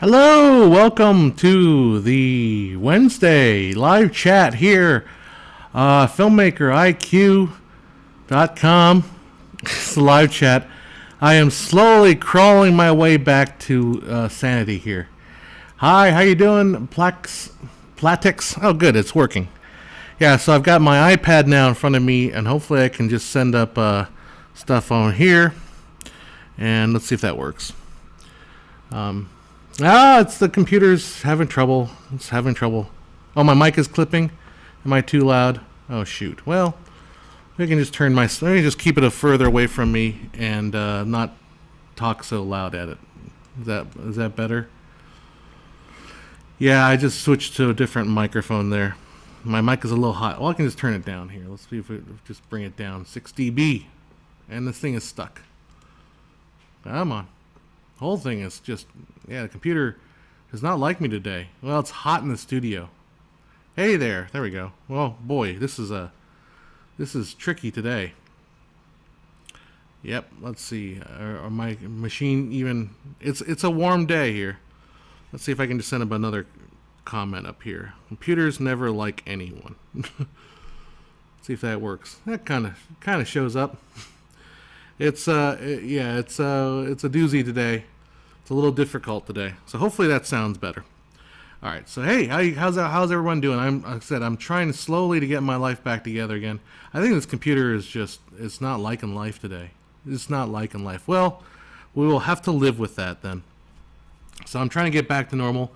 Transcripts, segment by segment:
Hello, welcome to the Wednesday live chat here. FilmmakerIQ.com. It's the live chat. I am slowly crawling my way back to sanity here. Hi, how you doing, Platix? Oh, good, it's working. Yeah, so I've got my iPad now in front of me, and hopefully I can just send up stuff on here. And let's see if that works. It's the computer's having trouble. It's having trouble. Oh, my mic is clipping. Am I too loud? Oh, shoot. Well, I can just let me just keep it a further away from me and not talk so loud at it. Is that better? Yeah, I just switched to a different microphone there. My mic is a little hot. Well, I can just turn it down here. Let's see if we just bring it down. 6 dB. And this thing is stuck. Come on. The whole thing is just, the computer does not like me today. Well, it's hot in the studio. Hey there we go. Well, boy, this is tricky today. Yep, let's see. Are my machine even, it's a warm day here. Let's see if I can just send up another comment up here. Computers never like anyone. Let's see if that works. That kind of shows up. It's a doozy today. It's a little difficult today. So hopefully that sounds better. All right. So hey, how's everyone doing? Like I said, I'm trying slowly to get my life back together again. I think this computer is it's not liking life today. It's not liking life. Well, we will have to live with that then. So I'm trying to get back to normal.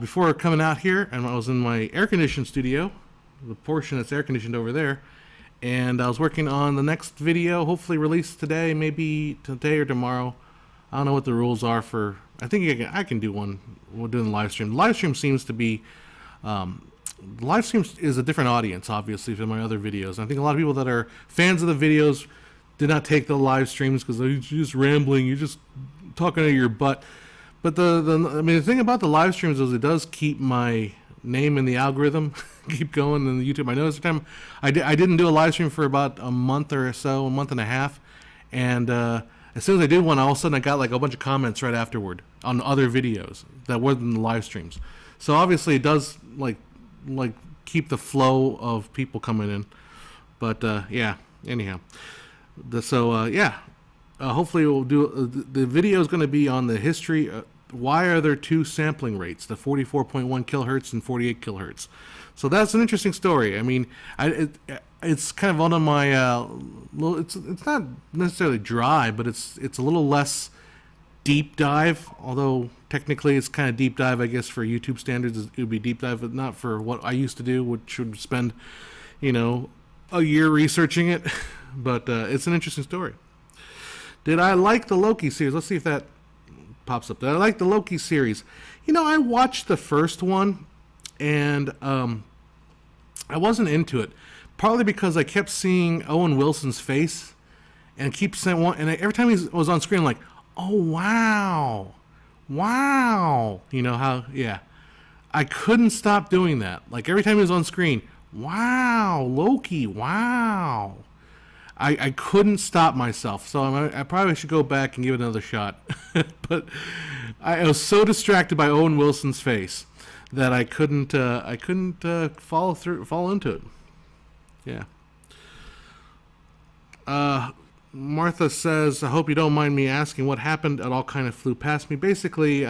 Before coming out here, and I was in my air-conditioned studio, the portion that's air-conditioned over there, and I was working on the next video, hopefully released today, maybe today or tomorrow. I don't know what the rules are for. I think I can do one. We're doing the live stream. The live stream seems to be. Live stream is a different audience, obviously, from my other videos. I think a lot of people that are fans of the videos did not take the live streams because you're just rambling. You're just talking to your butt. But the thing about the live streams is it does keep my name in the algorithm, keep going in the YouTube. I noticed the time I didn't do a live stream for about a month or so, a month and a half, and as soon as I did one, all of a sudden I got like a bunch of comments right afterward on other videos that wasn't the live streams. So obviously it does like keep the flow of people coming in. But anyhow, hopefully we'll do the video is going to be on the history. Why are there two sampling rates, the 44.1 kilohertz and 48 kilohertz? So that's an interesting story. I mean, it's kind of one of my it's not necessarily dry, but it's a little less deep dive. Although technically it's kind of deep dive, I guess for YouTube standards it would be deep dive, but not for what I used to do, which would spend a year researching it. But it's an interesting story. Did I like the Loki series? Let's see if that pops up. Did I like the Loki series? I watched the first one, and I wasn't into it. Partly because I kept seeing Owen Wilson's face, and every time he was on screen, I'm like, oh wow, I couldn't stop doing that. Like every time he was on screen, wow, Loki, wow. I couldn't stop myself, so I probably should go back and give it another shot. But I was so distracted by Owen Wilson's face that I couldn't fall into it. Yeah. Martha says, I hope you don't mind me asking what happened. It all kind of flew past me. Basically,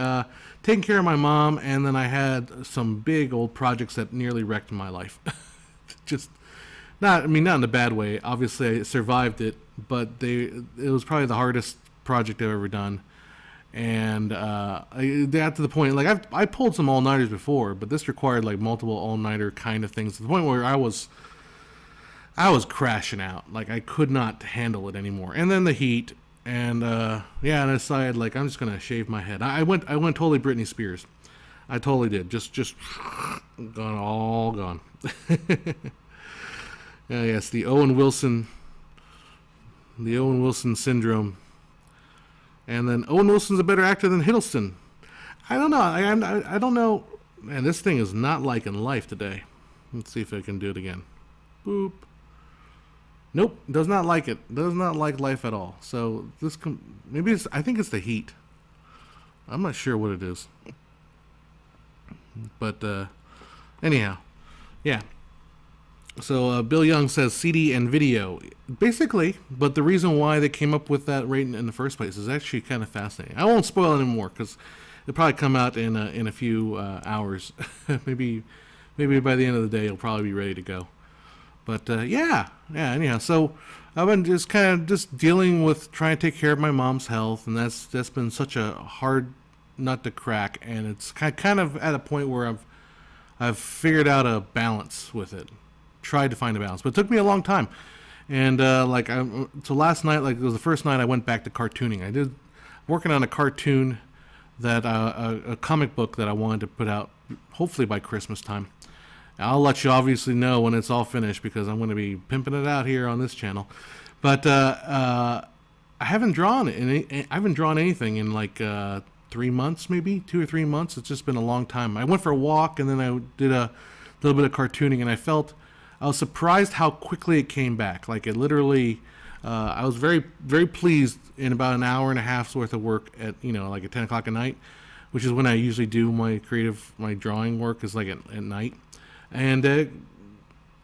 taking care of my mom, and then I had some big old projects that nearly wrecked my life. Just. Not in a bad way. Obviously, I survived it, but it was probably the hardest project I've ever done. And I got to the point, like I pulled some all-nighters before, but this required like multiple all-nighter kind of things to the point where I was crashing out. Like I could not handle it anymore. And then the heat, and and I decided like I'm just gonna shave my head. I went totally Britney Spears. I totally did. Just gone, all gone. Yes, the Owen Wilson syndrome. And then Owen Wilson's a better actor than Hiddleston. I don't know. I don't know. Man, this thing is not liking life today. Let's see if I can do it again. Boop. Nope, does not like it. Does not like life at all. So this maybe I think it's the heat. I'm not sure what it is. But anyhow, yeah. So Bill Young says CD and video, basically. But the reason why they came up with that rate in the first place is actually kind of fascinating. I won't spoil it anymore because it'll probably come out in a few hours. maybe by the end of the day it'll probably be ready to go. But yeah. Anyhow, so I've been just kind of just dealing with trying to take care of my mom's health, and that's been such a hard nut to crack. And it's kind of at a point where I've figured out a balance with it. Tried to find a balance, but it took me a long time. And so last night, like it was the first night I went back to cartooning. I did working on a cartoon that a comic book that I wanted to put out hopefully by Christmas time. I'll let you obviously know when it's all finished because I'm going to be pimping it out here on this channel. But I haven't drawn anything in like 3 months, maybe 2 or 3 months. It's just been a long time. I went for a walk and then I did a little bit of cartooning, and I was surprised how quickly it came back. Like it literally, I was very, very pleased in about an hour and a half's worth of work at, like at 10 o'clock at night, which is when I usually do my drawing work is like at night. And it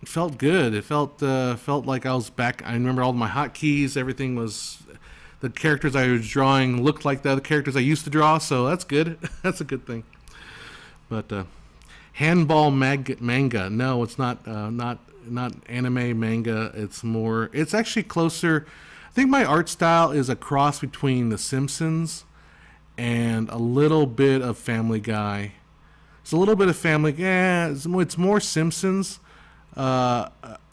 felt good. It felt like I was back. I remember all my hotkeys. Everything was, the characters I was drawing looked like the other characters I used to draw. So that's good. That's a good thing. But, handball manga. No, it's not anime manga. It's actually closer. I think my art style is a cross between The Simpsons and a little bit of Family Guy. It's a little bit of Family Guy. Yeah, it's more Simpsons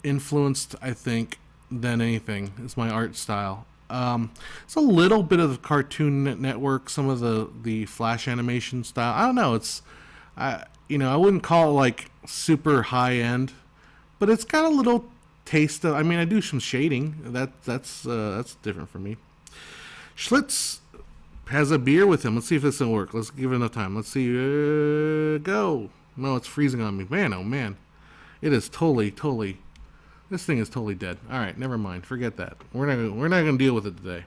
influenced, I think, than anything. It's my art style. It's a little bit of the Cartoon Network, some of the Flash animation style. I don't know. I wouldn't call it like super high end, but it's got a little taste of. I mean, I do some shading. That's different for me. Schlitz has a beer with him. Let's see if this will work. Let's give it enough time. Let's see. Go. No, it's freezing on me. Man, oh man, it is totally. This thing is totally dead. All right, never mind. Forget that. We're not gonna deal with it today.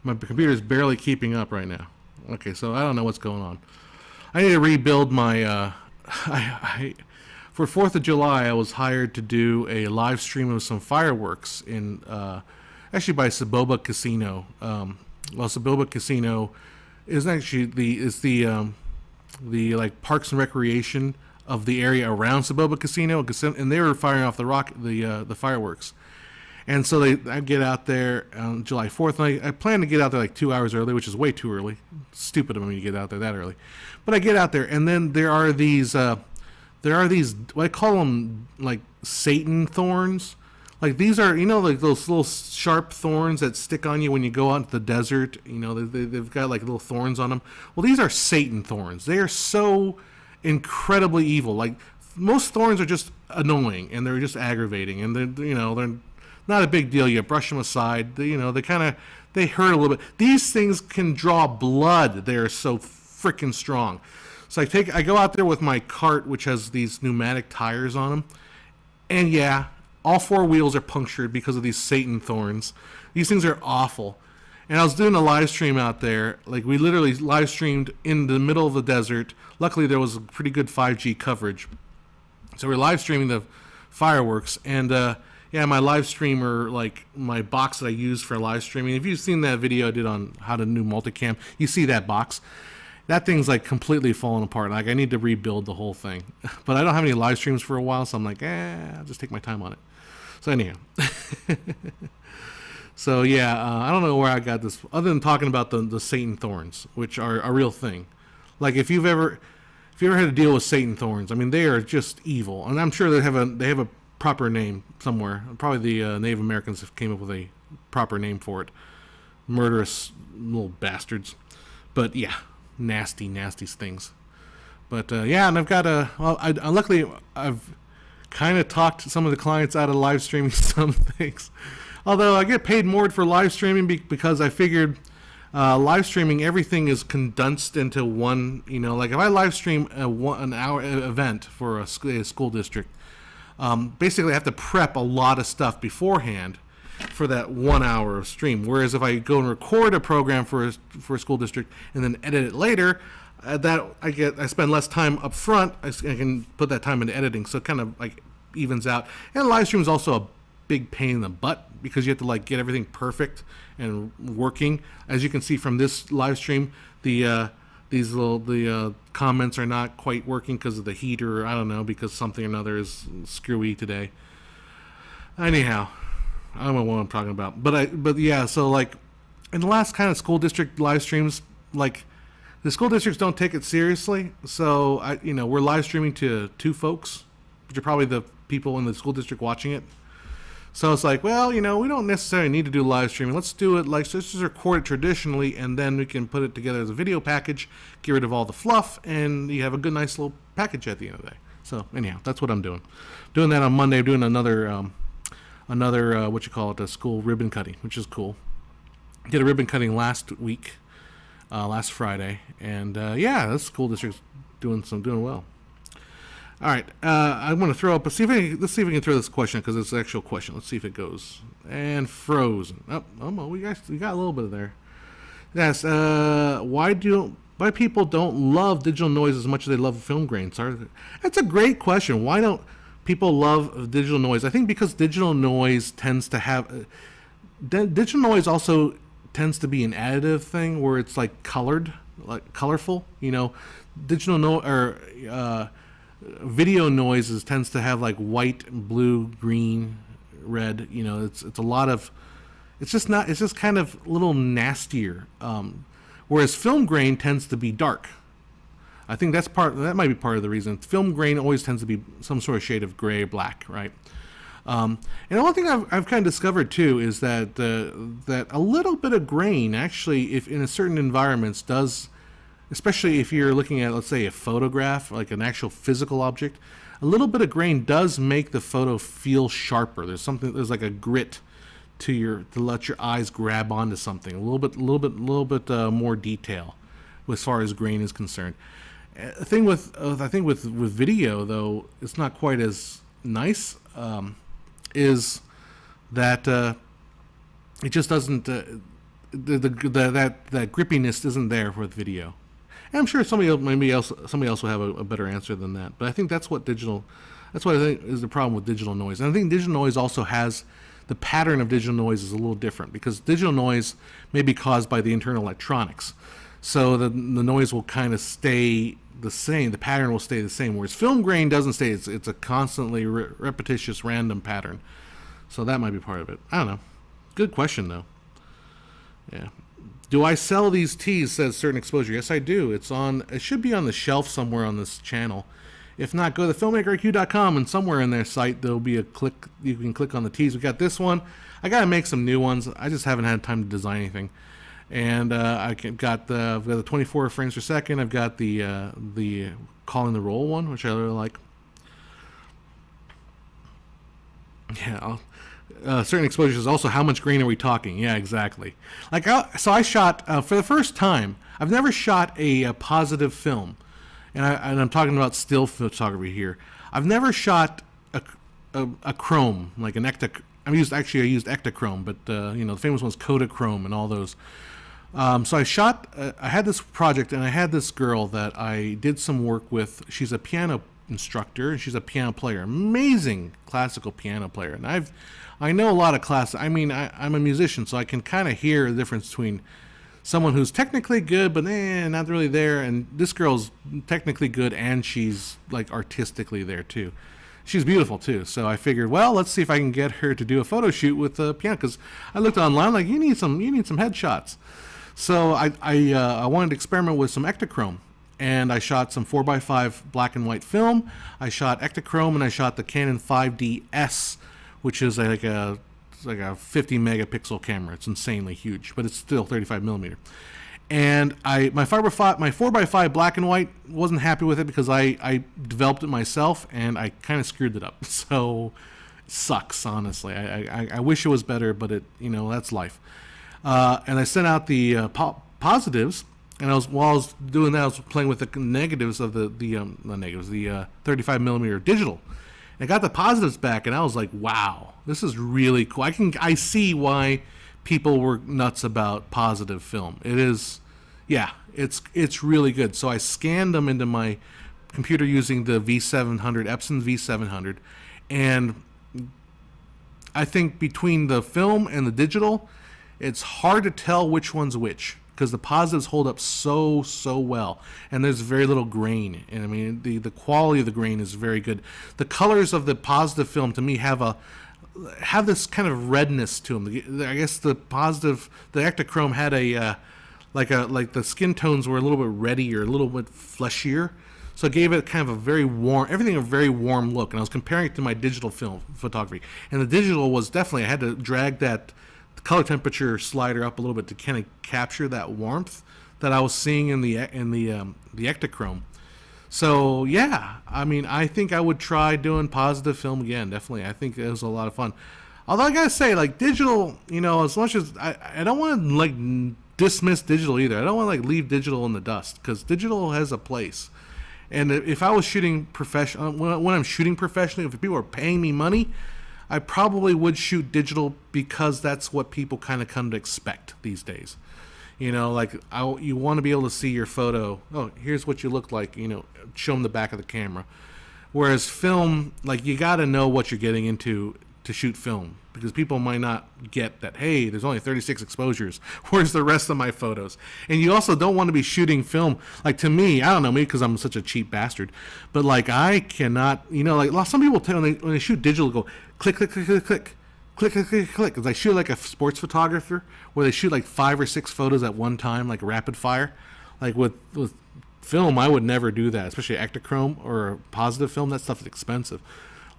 My computer is barely keeping up right now. Okay, so I don't know what's going on. I need to rebuild my. For 4th of July, I was hired to do a live stream of some fireworks in, actually by Saboba Casino. Saboba Casino is actually the like Parks and Recreation of the area around Saboba Casino, and they were firing off the fireworks. And so I get out there on July 4th, and I plan to get out there like 2 hours early, which is way too early. Stupid of me to get out there that early. But I get out there, and then there are these, what I call them, like Satan thorns. Like these are, like those little sharp thorns that stick on you when you go out into the desert. They've got like little thorns on them. Well, these are Satan thorns. They are so incredibly evil. Like most thorns are just annoying, and they're just aggravating, and they're not a big deal. You brush them aside. They hurt a little bit. These things can draw blood. They are so freaking strong. So I go out there with my cart, which has these pneumatic tires on them, and yeah, all 4 wheels are punctured because of these Satan thorns. These things are awful. And I was doing a live stream out there. Like we literally live streamed in the middle of the desert. Luckily, there was pretty good 5G coverage, so we're live streaming the fireworks and. Yeah, my live streamer, like my box that I use for live streaming. If you've seen that video I did on how to do multicam, you see that box. That thing's like completely falling apart. Like I need to rebuild the whole thing. But I don't have any live streams for a while, so I'm like, I'll just take my time on it. So anyhow. So yeah, I don't know where I got this, other than talking about the Satan thorns, which are a real thing. Like if you've ever had to deal with Satan thorns, I mean they are just evil, and I'm sure they have a proper name somewhere. Probably the Native Americans came up with a proper name for it. Murderous little bastards. But yeah, nasty things. But yeah, and I've got luckily I've kind of talked some of the clients out of live streaming some things. Although I get paid more for live streaming because I figured live streaming, everything is condensed into one. Like if I live stream an hour event for a school district, basically I have to prep a lot of stuff beforehand, for that 1 hour of stream. Whereas if I go and record a program for a school district and then edit it later, that I spend less time up front. I can put that time into editing, so it kind of like evens out. And live stream is also a big pain in the butt because you have to like get everything perfect and working. As you can see from this live stream, the comments are not quite working because of the heat, or I don't know, because something or another is screwy today. Anyhow, I don't know what I'm talking about, but yeah. So like in the last kind of school district live streams, like the school districts don't take it seriously. So we're live streaming to 2 folks, which are probably the people in the school district watching it. So it's like, well, we don't necessarily need to do live streaming. Let's do it let's just record it traditionally, and then we can put it together as a video package, get rid of all the fluff, and you have a good, nice little package at the end of the day. So anyhow, that's what I'm doing. Doing that on Monday. I'm doing another a school ribbon cutting, which is cool. Did a ribbon cutting last week, last Friday, and this school district's doing well. All right, I'm going to throw up. Let's see if we can throw this question because it's an actual question. Let's see if it goes. And frozen. We got a little bit of there. Yes. Why people don't love digital noise as much as they love film grain? That's a great question. Why don't people love digital noise? I think because digital noise tends to have digital noise also tends to be an additive thing where it's like colored, like colorful. Video noises tends to have like white, blue, green, red. It's a lot of. It's just kind of a little nastier. Whereas film grain tends to be dark. I think that might be part of the reason. Film grain always tends to be some sort of shade of gray or black, right? And the one thing I've kind of discovered too is that that a little bit of grain actually, if in a certain environments, does, especially if you're looking at, let's say, a photograph, like an actual physical object, a little bit of grain does make the photo feel sharper. There's like a grit to let your eyes grab onto something. A little bit more detail as far as grain is concerned. The thing with video though, it's not quite as nice. Is that it just doesn't that grippiness isn't there with video. And I'm sure somebody else will have a better answer than that. But I think that's what I think is the problem with digital noise. And I think digital noise also has the pattern of digital noise is a little different because digital noise may be caused by the internal electronics. So the noise will kind of stay the same. The pattern will stay the same. Whereas film grain doesn't stay. It's a constantly repetitious random pattern. So that might be part of it. I don't know. Good question though. Yeah. Do I sell these teas? Says Certain Exposure. Yes, I do. It should be on the shelf somewhere on this channel. If not, go to filmmakeriq.com and somewhere in their site there'll be a click. You can click on the teas. We got this one. I got to make some new ones. I just haven't had time to design anything. And I've got the 24 frames per second. I've got the calling the roll one, which I really like. Yeah. Certain Exposure is also how much grain are we talking? Yeah, exactly. So I shot for the first time. I've never shot a positive film, and I'm talking about still photography here. I've never shot a chrome, like an I used Ektachrome, but the famous one's Kodachrome and all those. So I had this project, and I had this girl that I did some work with. She's a piano instructor, and she's a piano player, amazing classical piano player. And I know a lot of I'm a musician, so I can kind of hear the difference between someone who's technically good, but not really there, and this girl's technically good, and she's like artistically there too. She's beautiful too, so I figured, well, let's see if I can get her to do a photo shoot with the piano, because I looked online, like, you need some headshots. So I wanted to experiment with some Ektachrome, and I shot some 4x5 black and white film. I shot Ektachrome, and I shot the Canon 5DS, which is like a 50 megapixel camera. It's insanely huge, but it's still 35 millimeter. And my 4x5 black and white, wasn't happy with it because I developed it myself, and I kind of screwed it up. So it sucks, honestly. I wish it was better, but that's life. And I sent out the positives, and while I was doing that, I was playing with the negatives of the 35 millimeter digital. I got the positives back, and I was like, wow, this is really cool. I see why people were nuts about positive film. It is, yeah, it's really good. So I scanned them into my computer using the V700, Epson V700, and I think between the film and the digital, it's hard to tell which one's which because the positives hold up so well, and there's very little grain. And I mean, the quality of the grain is very good. The colors of the positive film to me have this kind of redness to them. I guess the Ektachrome had like the skin tones were a little bit reddier, a little bit fleshier. So it gave it kind of a very warm look. And I was comparing it to my digital film photography. And the digital was definitely, I had to drag that color temperature slider up a little bit to kind of capture that warmth that I was seeing in the Ektachrome. So yeah, I mean, I think I would try doing positive film again. Definitely, I think it was a lot of fun. Although I gotta say, like digital, as much as I don't want to like dismiss digital either. I don't want to like leave digital in the dust because digital has a place. And if I was shooting when I'm shooting professionally, if people are paying me money, I probably would shoot digital because that's what people kind of come to expect these days. You want to be able to see your photo. Oh, here's what you look like. Show them the back of the camera. Whereas film, like you got to know what you're getting into to shoot film because people might not get that. Hey, there's only 36 exposures. Where's the rest of my photos? And you also don't want to be shooting film. Like to me, I don't know, maybe because I'm such a cheap bastard, but like I cannot. Like some people tell when they shoot digital, go click, click, click, click, click. Click, click, click, click. Because I shoot like a sports photographer where they shoot like 5 or 6 photos at one time, like rapid fire. Like with film, I would never do that, especially Ektachrome or positive film. That stuff is expensive.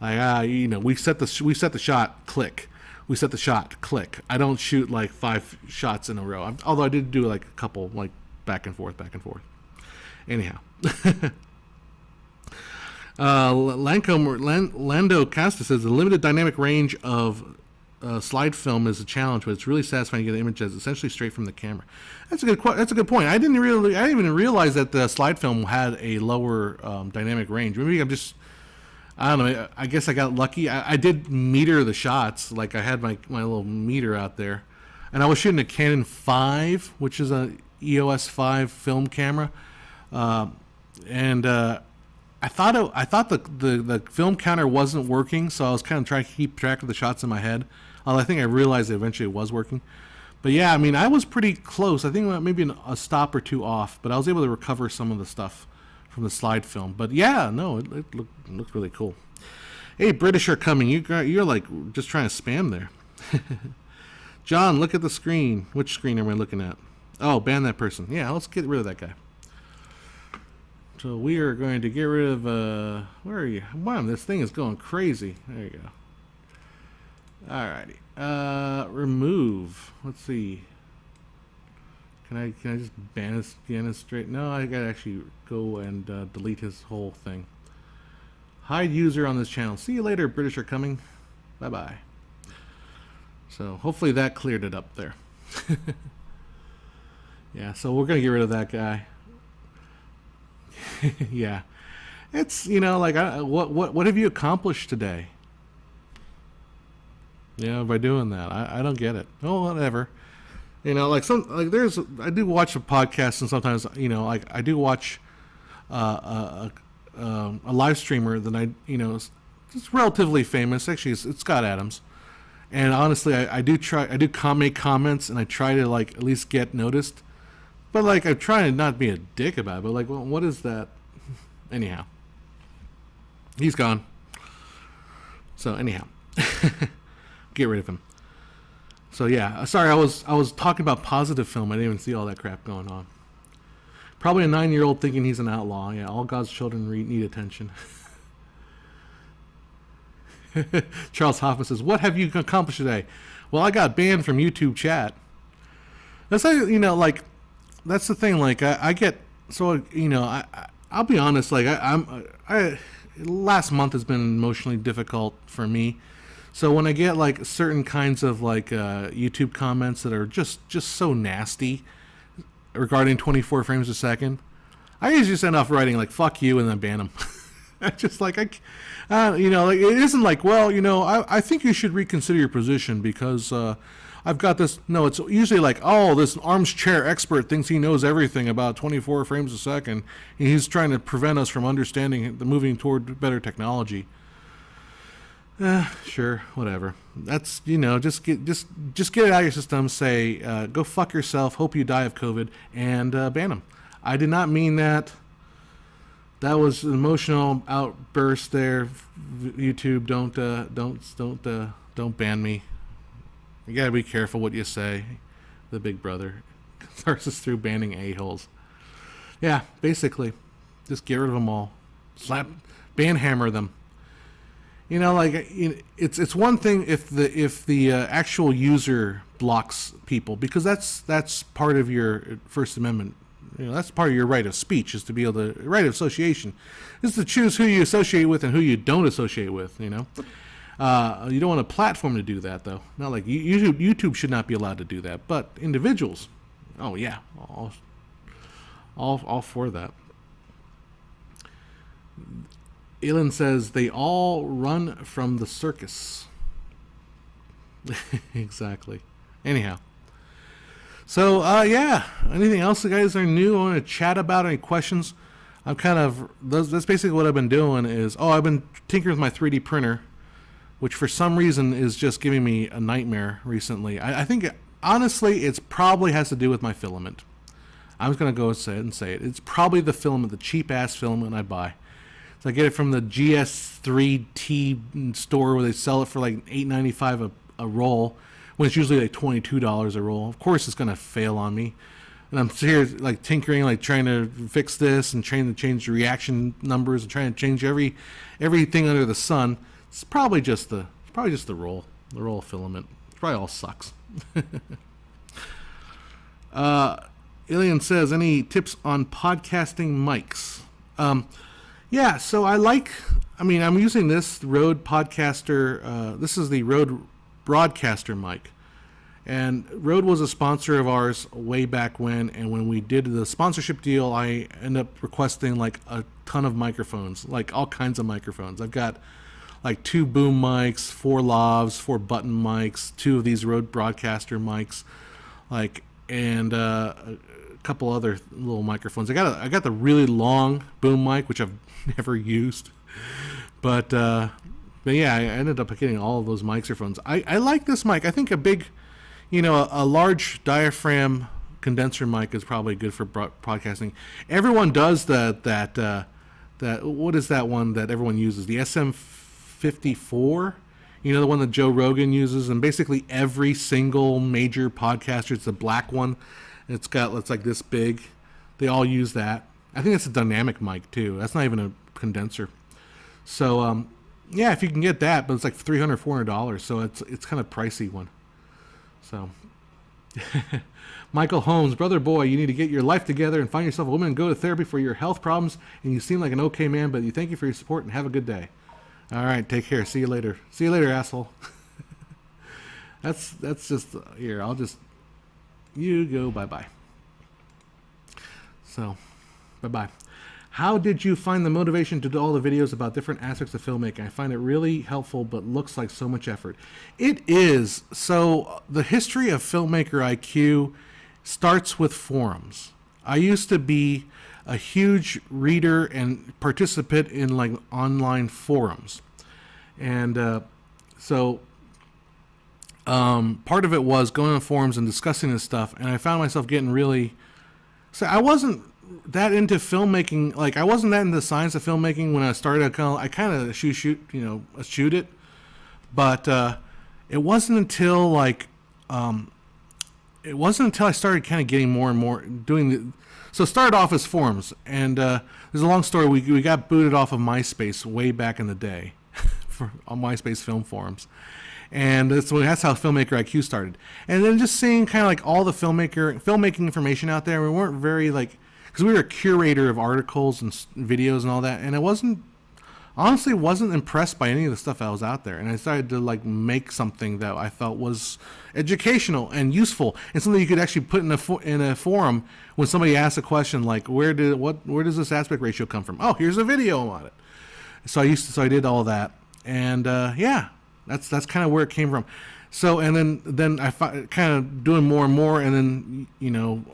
Like we set the shot, click. We set the shot, click. I don't shoot like 5 shots in a row. Although I did do like a couple, like back and forth. Anyhow. Lando Casta says the limited dynamic range of slide film is a challenge, but it's really satisfying to get an image that's essentially straight from the camera. That's a good point. I didn't even realize that the slide film had a lower dynamic range. Maybe I don't know. I guess I got lucky. I did meter the shots. Like I had my little meter out there, and I was shooting a Canon 5, which is a EOS 5 film camera, and I thought the film counter wasn't working, so I was kind of trying to keep track of the shots in my head. Although I think I realized that eventually it was working. But yeah, I mean, I was pretty close. I think maybe a stop or two off, but I was able to recover some of the stuff from the slide film. But yeah, no, it looked really cool. Hey, British are coming. You're like just trying to spam there. John, look at the screen. Which screen am I looking at? Oh, ban that person. Yeah, let's get rid of that guy. So we are going to get rid of, where are you? Wow, this thing is going crazy. There you go. Alrighty. Remove. Let's see. Can I just ban this straight? No, I gotta actually go and delete his whole thing. Hide user on this channel. See you later, British are coming. Bye-bye. So hopefully that cleared it up there. Yeah, so we're gonna get rid of that guy. Yeah, it's like what have you accomplished today? By doing that, I don't get it. Oh, whatever. I do watch a podcast, and sometimes like I do watch a live streamer that it's relatively famous. Actually, it's Scott Adams, and honestly, I do make comments, and I try to like at least get noticed. But like I'm trying to not be a dick about it, but like, well, what is that? Anyhow, he's gone. So anyhow, get rid of him. So yeah, sorry, I was talking about positive film. I didn't even see all that crap going on. Probably a 9-year-old thinking he's an outlaw. Yeah, all God's children need attention. Charles Hoffman says, "What have you accomplished today?" Well, I got banned from YouTube chat. That's like. That's the thing. Like I get so I'll be honest. Like last month has been emotionally difficult for me. So when I get like certain kinds of like YouTube comments that are just so nasty regarding 24 frames a second, I usually just end off writing like "fuck you" and then ban them. Just like, you know, like, it isn't like, well, you know, I think you should reconsider your position because I've got this. No, it's usually like, oh, this armchair expert thinks he knows everything about 24 frames a second. He's trying to prevent us from understanding the moving toward better technology. Sure, whatever. That's, you know, just get it out of your system. Say, go fuck yourself. Hope you die of COVID, and ban them. I did not mean that. That was an emotional outburst there. YouTube, don't ban me. You gotta be careful what you say. The Big Brother starts us through banning a-holes. Yeah, basically, just get rid of them all. Hammer them. You know, like, it's one thing if the actual user blocks people, because that's part of your First Amendment. You know, that's part of your right of speech, is to be able to, right of association is to choose who you associate with and who you don't associate with. You know, you don't want a platform to do that, though. Not like YouTube should not be allowed to do that, but individuals, oh yeah, all for that. Elin says they all run from the circus. Exactly. Anyhow. So, yeah. Anything else you guys are new? I want to chat about? Any questions? I'm kind of... That's basically what I've been doing is... Oh, I've been tinkering with my 3D printer, which for some reason is just giving me a nightmare recently. I think, honestly, it probably has to do with my filament. I'm just going to go ahead and say it. It's probably the filament, the cheap-ass filament I buy. So I get it from the GS3T store where they sell it for like $8.95 a roll, when it's usually like $22 a roll. Of course, it's gonna fail on me, and I'm here like tinkering, like trying to fix this and trying to change the reaction numbers and trying to change everything under the sun. It's probably just the roll filament. It probably all sucks. Ilian says, any tips on podcasting mics? Yeah, so I'm using this Rode Podcaster. This is the Rode Broadcaster mic. And Rode was a sponsor of ours way back when. And when we did the sponsorship deal, I ended up requesting like a ton of microphones, like all kinds of microphones. I've got like 2 boom mics, 4 lavs, 4 button mics, 2 of these Rode Broadcaster mics, and a couple other little microphones. I got the really long boom mic, which I've never used, but yeah, I ended up getting all of those microphones. I like this mic. I think a big, a large diaphragm condenser mic is probably good for podcasting. Everyone does that what is that one that everyone uses? The SM54. The one that Joe Rogan uses, and basically every single major podcaster, it's the black one. It's like this big. They all use that. I think it's a dynamic mic too. That's not even a condenser. So yeah, if you can get that, but it's like $300, $400, so it's kind of pricey one. So Michael Holmes, brother boy, you need to get your life together and find yourself a woman and go to therapy for your health problems. And you seem like an okay man, but thank you for your support and have a good day. All right, take care. See you later. See you later, asshole. That's just here. You go bye-bye. So, bye-bye. How did you find the motivation to do all the videos about different aspects of filmmaking? I find it really helpful, but looks like so much effort. It is. So, the history of Filmmaker IQ starts with forums. I used to be a huge reader and participant in like online forums. And so part of it was going on forums and discussing this stuff, and I found myself getting really... So I wasn't that into filmmaking, like I wasn't that into the science of filmmaking when I started. I kind of shoot it, but it wasn't until I started kind of getting more and more doing the... So it started off as forums, and there's a long story. We got booted off of MySpace way back in the day on MySpace film forums. And that's how Filmmaker IQ started. And then just seeing kind of like all the filmmaking information out there. We weren't very because we were a curator of articles and videos and all that. And I wasn't impressed by any of the stuff that was out there. And I started to make something that I felt was educational and useful, and something you could actually put in a forum when somebody asks a question like, where does this aspect ratio come from? Oh, here's a video on it. So I did all that, and yeah, that's kind of where it came from. So and then I kind of doing more and more, and then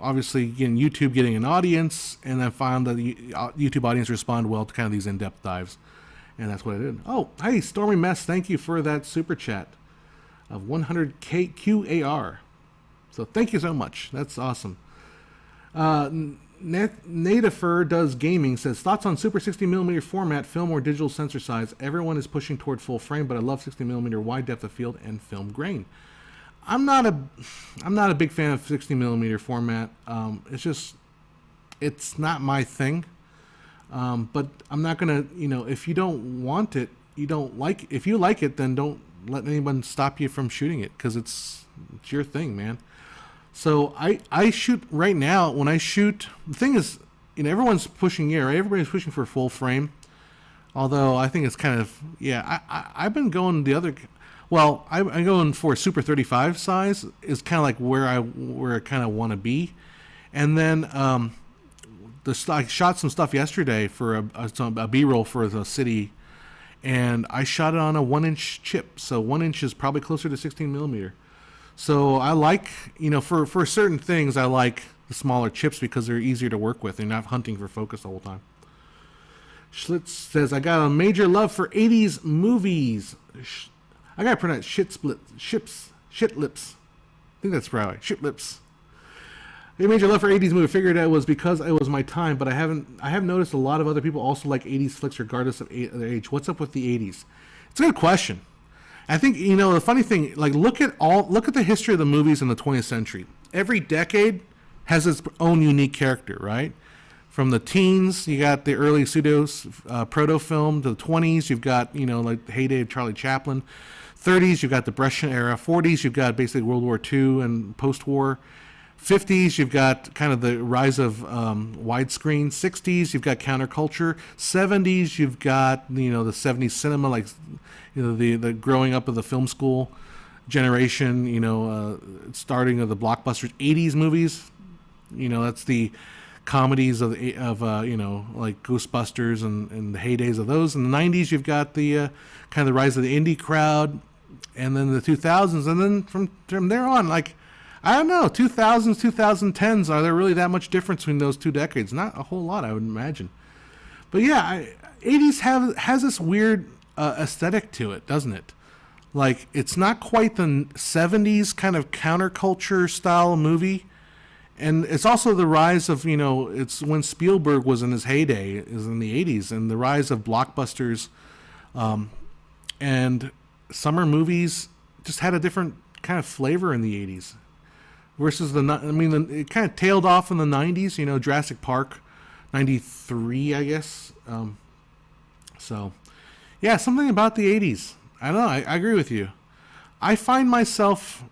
obviously getting getting an audience, and I found that the YouTube audience respond well to kind of these in-depth dives, and that's what I did. Oh, hey, Stormy Mess, thank you for that super chat of 100K QAR. So thank you so much. That's awesome. Natifer Does Gaming says, thoughts on Super 60mm format, film or digital sensor size? Everyone is pushing toward full frame, but I love 60mm wide depth of field and film grain. I'm not a big fan of 60mm format. It's not my thing. But I'm not gonna, if you don't want it, if you like it, then don't let anyone stop you from shooting it, because it's your thing, man. So I shoot right now. When I shoot, the thing is, everyone's pushing right? Everybody's pushing for full frame. Although I think it's kind of, I've been going the other. Well, I'm going for Super 35 size is kind of like where I kind of want to be, and then I shot some stuff yesterday for a B-roll for the city, and I shot it on a 1-inch chip. So 1 inch is probably closer to 16mm. So I like, for certain things, I like the smaller chips because they're easier to work with. You're not hunting for focus the whole time. Schlitz says, I got a major love for 80s movies. I got to pronounce shit lips. I think that's right. Shit lips. A major love for 80s movie. Figured it was because it was my time, but I have noticed a lot of other people also like 80s flicks regardless of their age. What's up with the 80s? It's a good question. I think, the funny thing, like, look at the history of the movies in the 20th century. Every decade has its own unique character, right? From the teens, you got the early proto-film. To the 20s, you've got, like the heyday of Charlie Chaplin. 30s, you've got the Depression era. 40s, you've got basically World War II and post-war. 50s, you've got kind of the rise of widescreen. 60s, you've got counterculture. 70s, you've got, the 70s cinema, like, the growing up of the film school generation, starting of the blockbusters. 80s movies, that's the comedies of like Ghostbusters and the heydays of those. In the 90s, you've got the kind of the rise of the indie crowd, and then the 2000s, and then from there on, like, I don't know, 2000s, 2010s, are there really that much difference between those two decades? Not a whole lot, I would imagine. But yeah, 80s has this weird aesthetic to it, doesn't it? Like, it's not quite the 70s kind of counterculture style movie. And it's also the rise of, it's when Spielberg was in his heyday, is in the 80s, and the rise of blockbusters. And summer movies just had a different kind of flavor in the 80s. Versus it kind of tailed off in the 90s, Jurassic Park, 93, I guess. So, yeah, something about the 80s. I don't know, I agree with you. I find myself,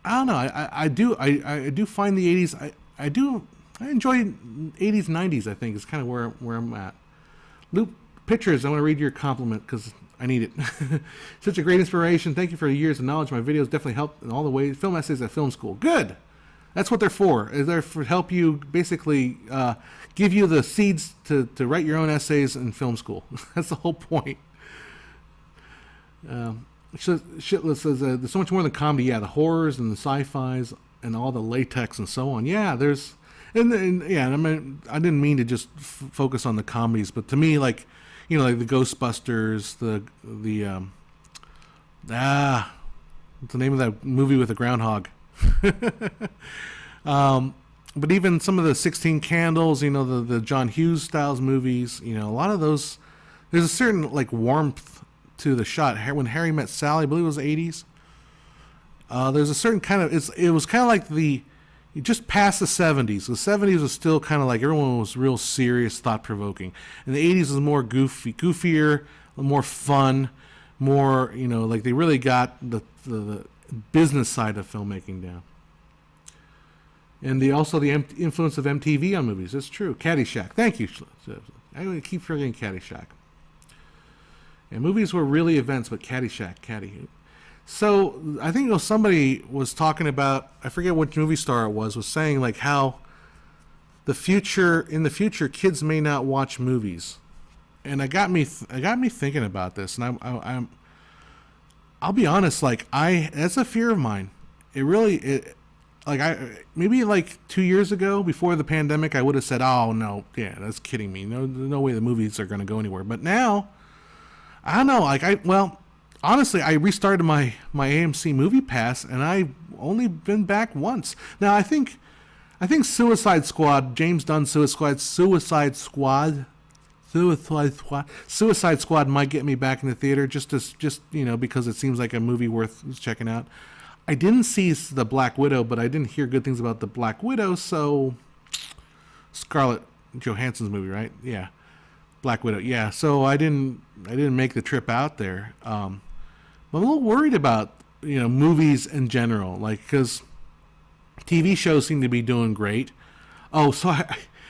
I don't know, I do find the 80s, I enjoy 80s, 90s, I think, is kind of where I'm at. Loop Pictures, I want to read your compliment because I need it. Such a great inspiration. Thank you for the years of knowledge. My videos definitely helped in all the ways. Film essays at film school. Good. That's what they're for. They're for help you basically give you the seeds to write your own essays in film school. That's the whole point. Shitless says there's so much more than comedy. Yeah, the horrors and the sci-fis and all the latex and so on. Yeah, there's and yeah. I mean, I didn't mean to just focus on the comedies, but to me, like, like the Ghostbusters, what's the name of that movie with the groundhog? But even some of the 16 Candles, the John Hughes styles movies, a lot of those, there's a certain like warmth to the shot. When Harry Met Sally, I believe it was the 80s. There's a certain kind of, it was kind of like just past the 70s. The 70s was still kind of like everyone was real serious, thought-provoking. And the 80s was more goofier, more fun, more, like they really got the business side of filmmaking down. And also the influence of MTV on movies. That's true. Caddyshack. Thank you. I keep forgetting Caddyshack. And movies were really events, but Caddyshack. So I think somebody was talking about, I forget which movie star it was saying like how in the future, kids may not watch movies. and it got me thinking about this, and I'll be honest, like that's a fear of mine. It really like maybe like 2 years ago before the pandemic, I would have said, "Oh no, yeah, that's kidding me. No way the movies are going to go anywhere." But now, I don't know. Honestly, I restarted my AMC Movie Pass, and I've only been back once. Now, I think Suicide Squad, James Dunn's Suicide Squad might get me back in the theater just because it seems like a movie worth checking out. I didn't see the Black Widow, but I didn't hear good things about the Black Widow. So Scarlett Johansson's movie, right? Yeah, Black Widow. Yeah. So I didn't make the trip out there. But I'm a little worried about movies in general, like because TV shows seem to be doing great. Oh, so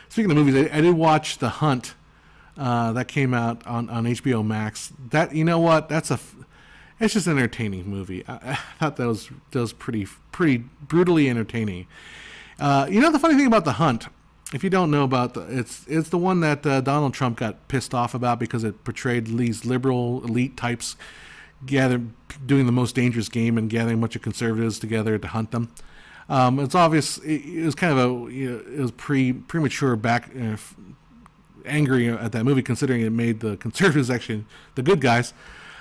speaking of movies, I did watch The Hunt. That came out on HBO Max. That it's just an entertaining movie. I thought that was pretty brutally entertaining. The funny thing about The Hunt, if you don't know about it's the one that Donald Trump got pissed off about because it portrayed these liberal elite types doing the most dangerous game and gathering a bunch of conservatives together to hunt them. It's obvious it was kind of it was premature angry at that movie, considering it made the conservatives actually the good guys.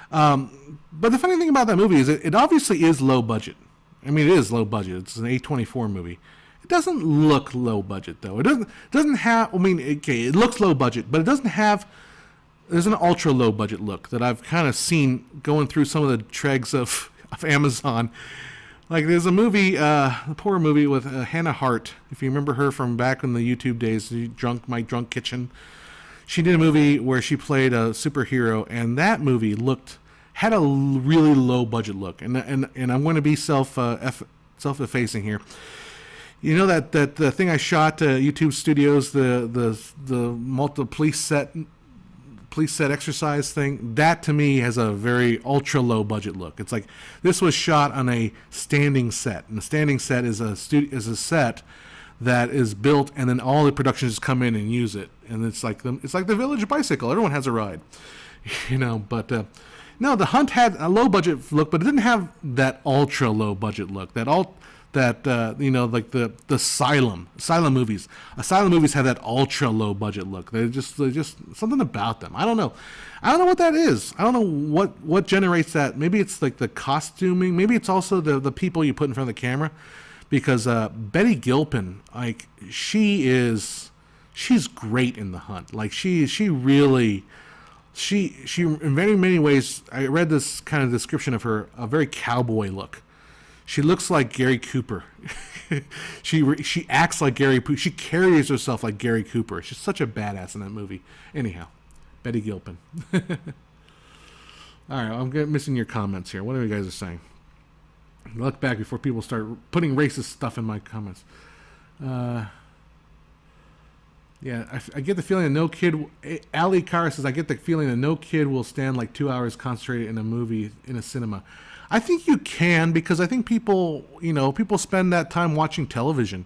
But the funny thing about that movie is it obviously is low budget. I mean, it is low budget. It's an A24 movie. It doesn't look low budget though. It doesn't have. I mean, okay, it looks low budget, but it doesn't have. There's an ultra low budget look that I've kind of seen going through some of the tregs of Amazon. Like there's a movie, a poor movie with Hannah Hart. If you remember her from back in the YouTube days, My Drunk Kitchen. She did a movie where she played a superhero, and that movie had a really low budget look. And I'm going to be self-effacing here. You know that the thing I shot YouTube Studios, the multiple police set exercise thing, that to me has a very ultra low budget look. It's like this was shot on a standing set, and the standing set is a set that is built, and then all the productions just come in and use it, and it's like the Village Bicycle. Everyone has a ride, But no, The Hunt had a low budget look, but it didn't have that ultra low budget look. Like the Asylum movies. Asylum movies have that ultra low budget look. They're just something about them. I don't know what that is. I don't know what generates that. Maybe it's like the costuming. Maybe it's also the people you put in front of the camera. Because Betty Gilpin, like she's great in The Hunt. Like she really in very many ways. I read this kind of description of her, a very cowboy look. She looks like Gary Cooper. She acts like Gary. She carries herself like Gary Cooper. She's such a badass in that movie. Anyhow, Betty Gilpin. All right, I'm missing your comments here. What are you guys saying? Look back before people start putting racist stuff in my comments. Yeah, I get the feeling that no kid. Ali Carr says, I get the feeling that no kid will stand like 2 hours concentrated in a movie in a cinema. I think you can, because I think people spend that time watching television.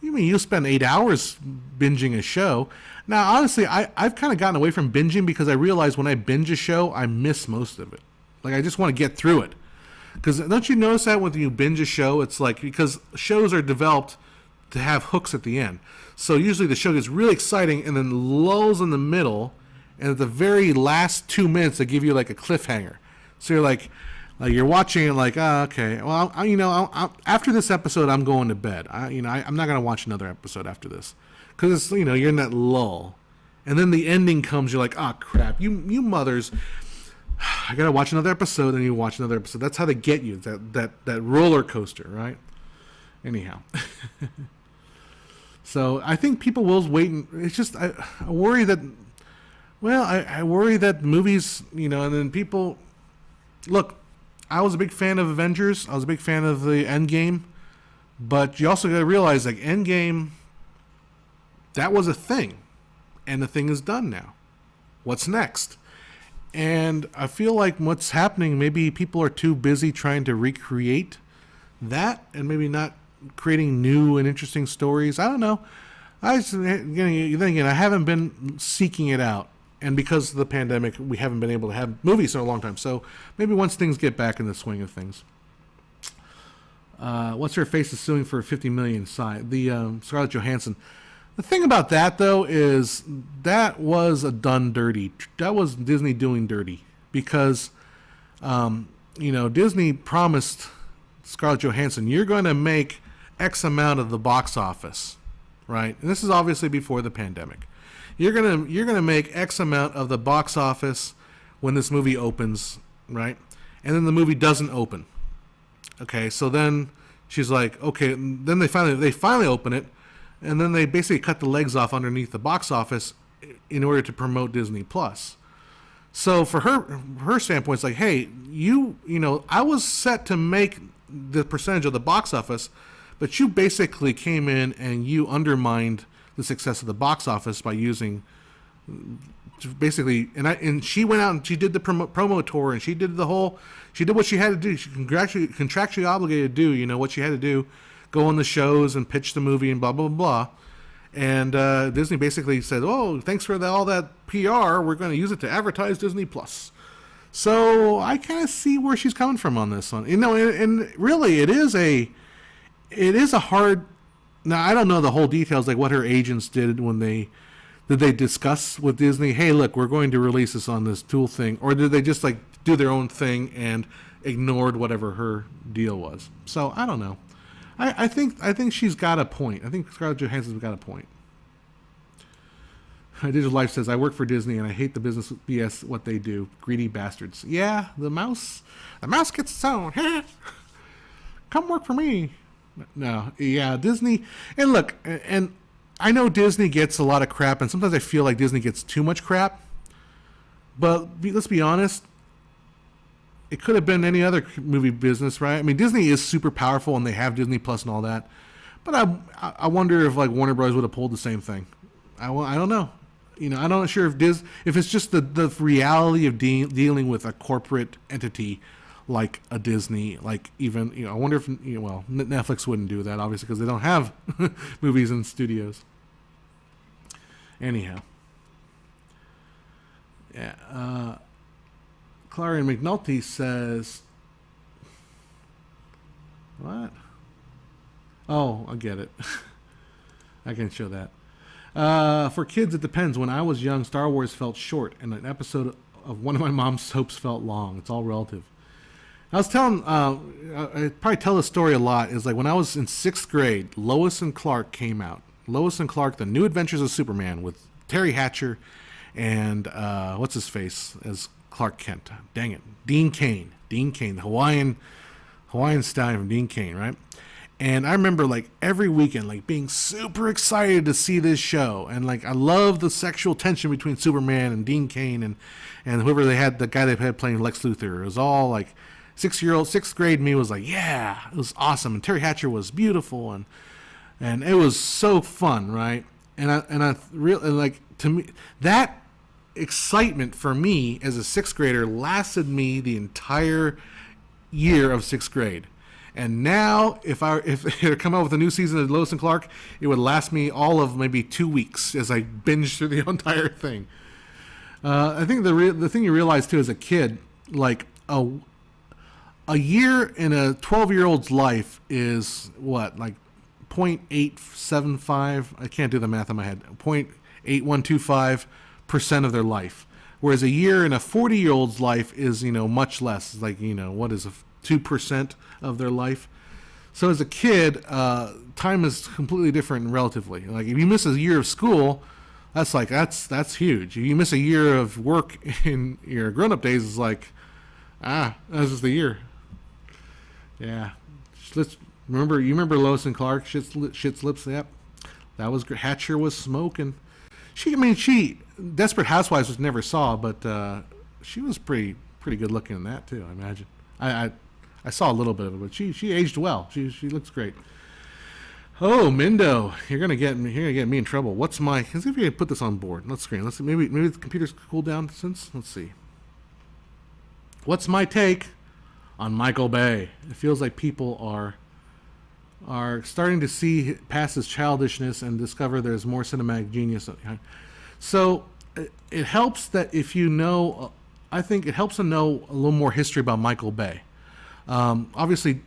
You spend 8 hours binging a show. Now, honestly, I've kind of gotten away from binging because I realize when I binge a show, I miss most of it. Like, I just want to get through it. Because don't you notice that when you binge a show, it's like, because shows are developed to have hooks at the end. So usually the show gets really exciting and then lulls in the middle, and at the very last 2 minutes they give you like a cliffhanger. So you're like you're watching it like, oh, okay, well, after this episode I'm going to bed. I'm not going to watch another episode after this, because you're in that lull, and then the ending comes. You're like, oh crap, you mothers. I gotta watch another episode, and you watch another episode. That's how they get you. That roller coaster, right? Anyhow, so I think people will wait. It's just I worry that. Well, I worry that movies, and then people. Look, I was a big fan of Avengers. I was a big fan of the Endgame, but you also got to realize, like, Endgame. That was a thing, and the thing is done now. What's next? And I feel like what's happening, maybe people are too busy trying to recreate that and maybe not creating new and interesting stories. I don't know. Then again, I haven't been seeking it out. And because of the pandemic, we haven't been able to have movies in a long time. So maybe once things get back in the swing of things. What's her face is suing for $50 million? Scarlett Johansson. The thing about that, though, is that was a done dirty. That was Disney doing dirty because, Disney promised Scarlett Johansson, you're going to make X amount of the box office, right? And this is obviously before the pandemic. You're gonna make X amount of the box office when this movie opens, right? And then the movie doesn't open. Okay, so then she's like, okay, then they finally open it, and then they basically cut the legs off underneath the box office in order to promote Disney Plus. So for her standpoint, it's like, hey, I was set to make the percentage of the box office, but you basically came in and you undermined the success of the box office by using basically, and she went out and she did the promo tour, and she did what she had to do. She contractually obligated to do, what she had to do, go on the shows and pitch the movie and blah, blah, blah. And Disney basically said, oh, thanks for all that PR. We're going to use it to advertise Disney Plus. So I kind of see where she's coming from on this one. And really it is a hard. Now, I don't know the whole details, like what her agents did when did they discuss with Disney, hey, look, we're going to release this on this tool thing, or did they just like do their own thing and ignored whatever her deal was? So I don't know. I think she's got a point. I think Scarlett Johansson's got a point. Digital Life says, I work for Disney and I hate the business BS what they do. Greedy bastards. Yeah, the mouse gets its own. Come work for me. No, yeah, Disney. And look, and I know Disney gets a lot of crap, and sometimes I feel like Disney gets too much crap. But let's be honest, it could have been any other movie business, right? I mean, Disney is super powerful, and they have Disney Plus and all that. But I wonder if like Warner Bros. Would have pulled the same thing. I don't know. I'm not sure if it's just the reality of dealing with a corporate entity like a Disney, like even, I wonder if, Netflix wouldn't do that, obviously, because they don't have movies in studios. Anyhow. Yeah. Clarion McNulty says, what? Oh, I get it. I can show that. For kids, it depends. When I was young, Star Wars felt short, and an episode of one of my mom's soaps felt long. It's all relative. I was telling, I probably tell this story a lot, is like when I was in 6th grade, Lois and Clark came out. Lois and Clark, The New Adventures of Superman, with Terry Hatcher and, what's his face, as Clark Kent. Dang it. Dean Cain, the Hawaiian stallion from Dean Cain, right? And I remember like every weekend like being super excited to see this show, and like I love the sexual tension between Superman and Dean Cain and whoever they had, the guy they had playing Lex Luthor. It was all like 6th grade me was like, yeah, it was awesome, and Terry Hatcher was beautiful, and it was so fun, right? And I really, like, to me, that excitement for me as a 6th grader lasted me the entire year of 6th grade. And now, if it come out with a new season of Lois and Clark, it would last me all of maybe 2 weeks as I binged through the entire thing. I think the thing you realize too as a kid, like a year in a 12-year-old's life is what, like 0.875. I can't do the math in my head. 0.8125% of their life, whereas a year in a 40-year-old's life is much less. It's like what is 2% of their life. So as a kid, time is completely different relatively. Like if you miss a year of school, that's huge. If you miss a year of work in your grown-up days, it's like, that's just the year. Yeah. You remember Lois and Clark, Shit's Lips? Yep. That was great. Hatcher was smoking. Desperate Housewives was never saw, but she was pretty good looking in that too, I imagine. I saw a little bit of it, but she aged well. She looks great. Oh, Mindo, you're gonna get me in trouble. Let's see if we can put this on board. Let's screen. Let's see. Maybe the computer's cooled down since. Let's see. What's my take on Michael Bay? It feels like people are starting to see past his childishness and discover there's more cinematic genius. So it helps that if you know, I think it helps to know a little more history about Michael Bay. Obviously,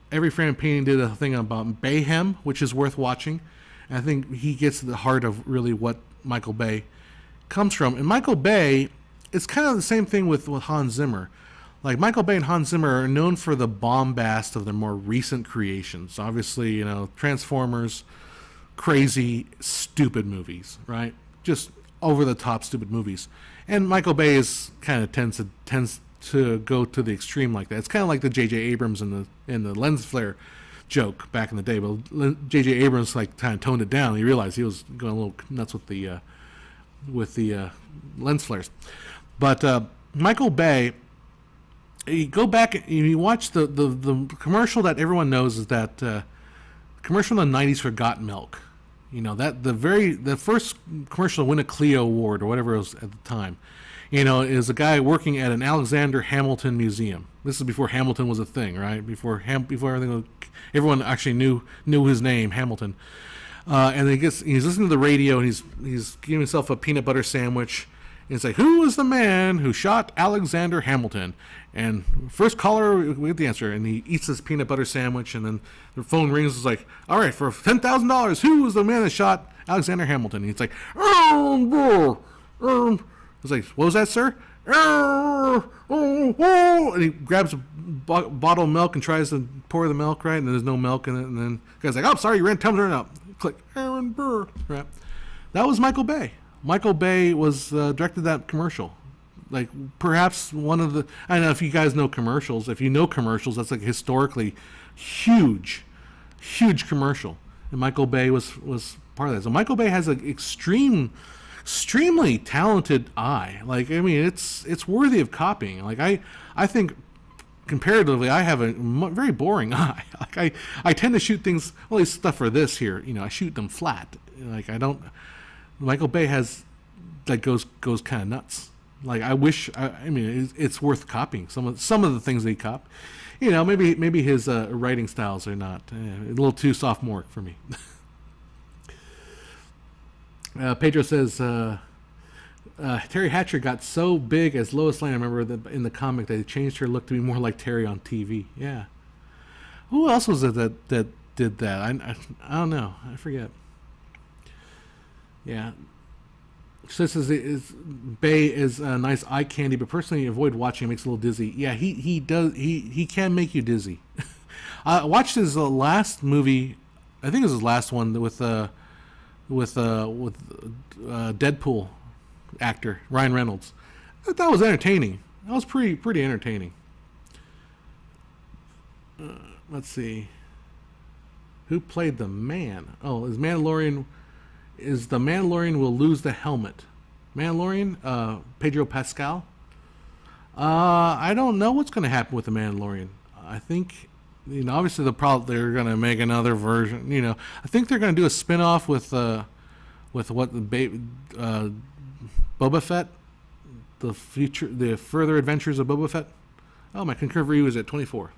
Every Frame Painting did a thing about Bayhem, which is worth watching. And I think he gets to the heart of really what Michael Bay comes from. And Michael Bay, it's kind of the same thing with Hans Zimmer. Like Michael Bay and Hans Zimmer are known for the bombast of their more recent creations. Obviously, you know, Transformers, crazy, stupid movies, right? Just over the top, stupid movies. And Michael Bay is kind of tends to go to the extreme like that. It's kind of like the J.J. Abrams and the lens flare joke back in the day. But J.J. Abrams like kind of toned it down. He realized he was going a little nuts with the lens flares. But Michael Bay, you go back and you watch the commercial that everyone knows is that commercial in the 90s for Got Milk. You know, that the first commercial to win a Clio Award or whatever it was at the time, you know, is a guy working at an Alexander Hamilton museum. This is before Hamilton was a thing, right? Before everything was, everyone actually knew his name, Hamilton. And he's listening to the radio and he's giving himself a peanut butter sandwich. And it's like, who was the man who shot Alexander Hamilton? And first caller, we get the answer. And he eats this peanut butter sandwich, and then the phone rings. It's like, all right, for $10,000, who was the man that shot Alexander Hamilton? And he's like, it's like, what was that, sir? And he grabs a bottle of milk and tries to pour the milk, right? And there's no milk in it. And then the guy's like, oh, sorry, your tumbler up. Click, Aaron Burr. Right? That was Michael Bay. Michael Bay was directed that commercial. Like perhaps one of the, I don't know if you guys know commercials. If you know commercials, that's like historically huge commercial. And Michael Bay was part of that. So Michael Bay has an extremely talented eye. Like, I mean, it's worthy of copying. Like I think comparatively, I have a very boring eye. Like I tend to shoot things, well, these stuff for this here, you know, I shoot them flat. Like I don't, Michael Bay has, like goes kind of nuts. Like I wish, I mean, it's worth copying some of the things they cop. You know, maybe his writing styles are not a little too sophomoric for me. Pedro says Terry Hatcher got so big as Lois Lane. I remember that in the comic they changed her look to be more like Terry on TV. Yeah. Who else was it that did that? I don't know. I forget. Yeah. So this is Bay is a nice eye candy, but personally avoid watching. It makes a little dizzy. Yeah, he does. He can make you dizzy. I watched his last movie. I think it was his last one with Deadpool actor Ryan Reynolds. That was entertaining. That was pretty entertaining. Let's see. Who played the man? Oh, is the Mandalorian will lose the helmet. Mandalorian, Pedro Pascal. I don't know what's going to happen with the Mandalorian. I think, you know, obviously they're going to make another version. You know, I think they're going to do a spin-off with what Boba Fett, the further adventures of Boba Fett. Oh, my concurrent review is at 24.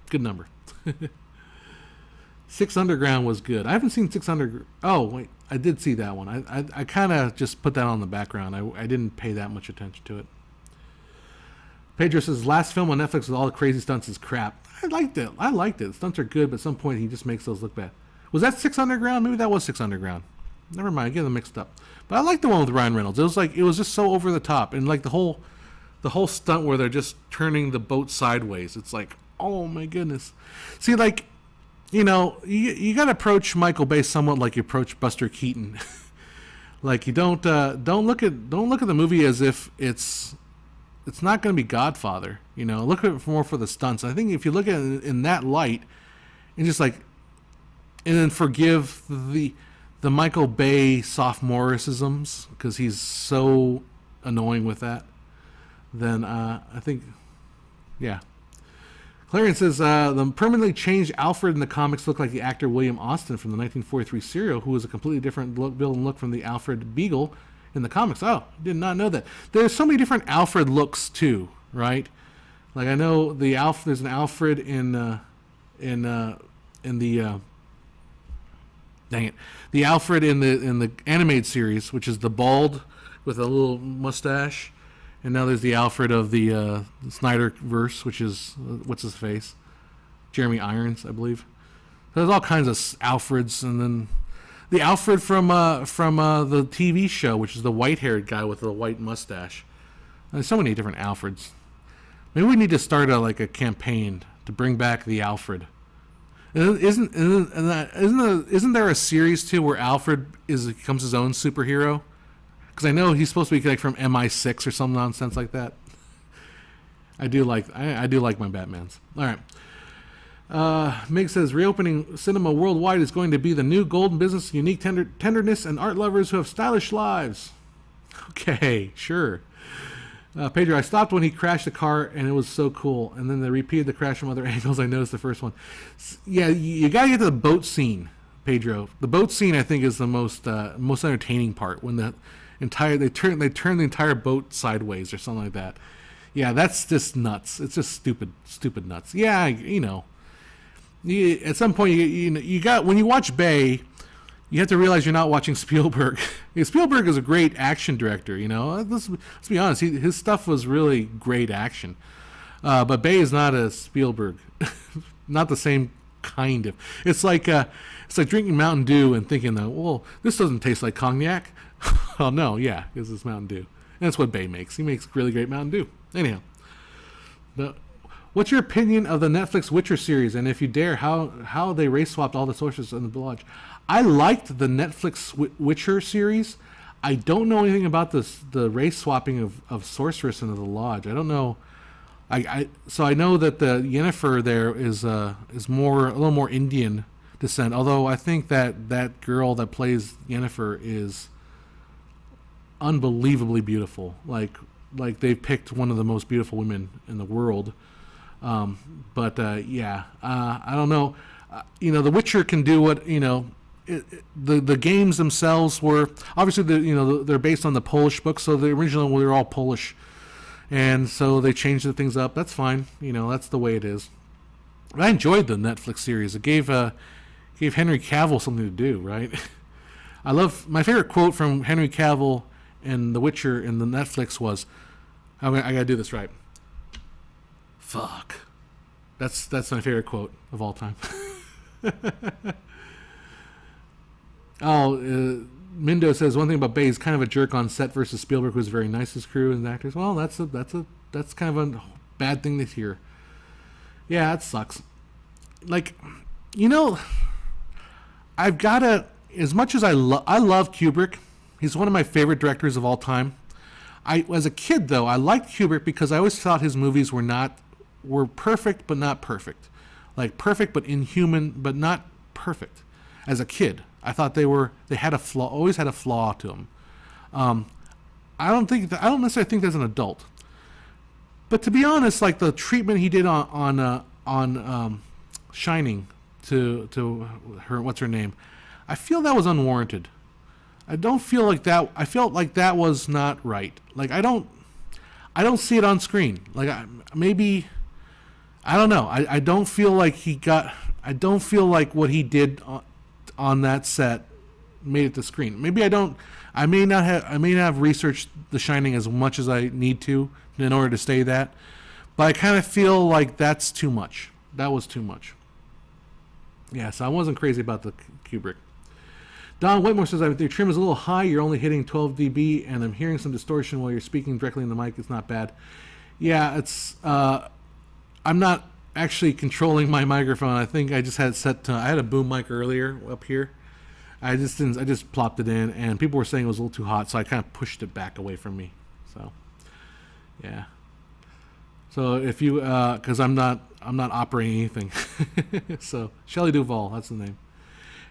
Good number. Six Underground was good. I haven't seen Six Underground. Oh, wait. I did see that one. I kind of just put that on the background. I didn't pay that much attention to it. Pedro says, last film on Netflix with all the crazy stunts is crap. I liked it. The stunts are good, but at some point he just makes those look bad. Was that Six Underground? Maybe that was Six Underground. Never mind. I get them mixed up. But I like the one with Ryan Reynolds. It was just so over the top. And like the whole stunt where they're just turning the boat sideways. It's like, oh my goodness. See, like, you know, you got to approach Michael Bay somewhat like you approach Buster Keaton. Like you don't look at the movie as if it's not going to be Godfather. You know, look at it more for the stunts. I think if you look at it in that light, and just like, and then forgive the Michael Bay sophomoricisms because he's so annoying with that, then I think, yeah. Clarion says, the permanently changed Alfred in the comics looked like the actor William Austin from the 1943 serial, who was a completely different build and look from the Alfred Beagle in the comics. Oh, did not know that. There's so many different Alfred looks too, right? Like I know there's an Alfred in the Dang it. The Alfred in the animated series, which is the bald with a little mustache, and now there's the Alfred of the Snyderverse, which is what's his face, Jeremy Irons, I believe. There's all kinds of Alfreds, and then the Alfred from the TV show, which is the white-haired guy with the white mustache. There's so many different Alfreds. Maybe we need to start a campaign to bring back the Alfred. Isn't there a series too where Alfred becomes his own superhero? Because I know he's supposed to be like from MI6 or some nonsense like that. I do like my Batmans. All right. Mig says reopening cinema worldwide is going to be the new golden business, unique tenderness, and art lovers who have stylish lives. Okay, sure. Pedro, I stopped when he crashed the car, and it was so cool. And then they repeated the crash from other angles. I noticed the first one. Yeah, you got to get to the boat scene, Pedro. The boat scene, I think, is the most entertaining part. When they turn the entire boat sideways or something like that. Yeah, that's just nuts. It's just stupid nuts. Yeah, at some point you got when you watch Bay, you have to realize you're not watching Spielberg. Spielberg is a great action director, Let's be honest. His stuff was really great action. But Bay is not a Spielberg. Not the same kind of. It's like drinking Mountain Dew and thinking, well, this doesn't taste like cognac. Oh, no, yeah, this is Mountain Dew. And that's what Bay makes. He makes really great Mountain Dew. Anyhow. What's your opinion of the Netflix Witcher series? And if you dare, how they race swapped all the sorcerers in the Lodge? I liked the Netflix Witcher series. I don't know anything about the race swapping of sorceress into the Lodge. I don't know. So I know that the Yennefer there is a little more Indian descent. Although I think that girl that plays Yennefer is unbelievably beautiful. Like they picked one of the most beautiful women in the world. I don't know. The Witcher can do what the games themselves were obviously they're based on the Polish books, so the original were all Polish, and so they changed the things up. That's fine. That's the way it is. I enjoyed the Netflix series. It gave Henry Cavill something to do, right? I love my favorite quote from Henry Cavill and The Witcher in the Netflix was, I gotta do this right. Fuck. That's my favorite quote of all time. Mindo says one thing about Bay is kind of a jerk on set versus Spielberg, who's very nice to his crew and actors. Well, that's kind of a bad thing to hear. Yeah, that sucks. I've got as much as I love Kubrick. He's one of my favorite directors of all time. As a kid, though, I liked Kubrick because I always thought his movies were perfect but not perfect. Like perfect but inhuman but not perfect. As a kid, I thought they had a flaw, always had a flaw to them. I don't necessarily think that's an adult. But to be honest, like the treatment he did on Shining to her, what's her name? I feel that was unwarranted. I don't feel like that. I felt like that was not right. Like I don't see it on screen. Like I don't know. I don't feel like I don't feel like what he did on that set made it to screen. Maybe I don't. I may not have researched The Shining as much as I need to in order to say that. But I kind of feel like that's too much. That was too much. Yeah, so I wasn't crazy about the Kubrick. Don Whitmore says, your trim is a little high. You're only hitting 12 dB, and I'm hearing some distortion while you're speaking directly in the mic. It's not bad. Yeah, it's... I'm not actually controlling my microphone. I think I just had it set to... I had a boom mic earlier up here. I just plopped it in, and people were saying it was a little too hot, so I kind of pushed it back away from me. So, yeah. So if you... Because I'm not operating anything. So, Shelley Duvall, that's the name.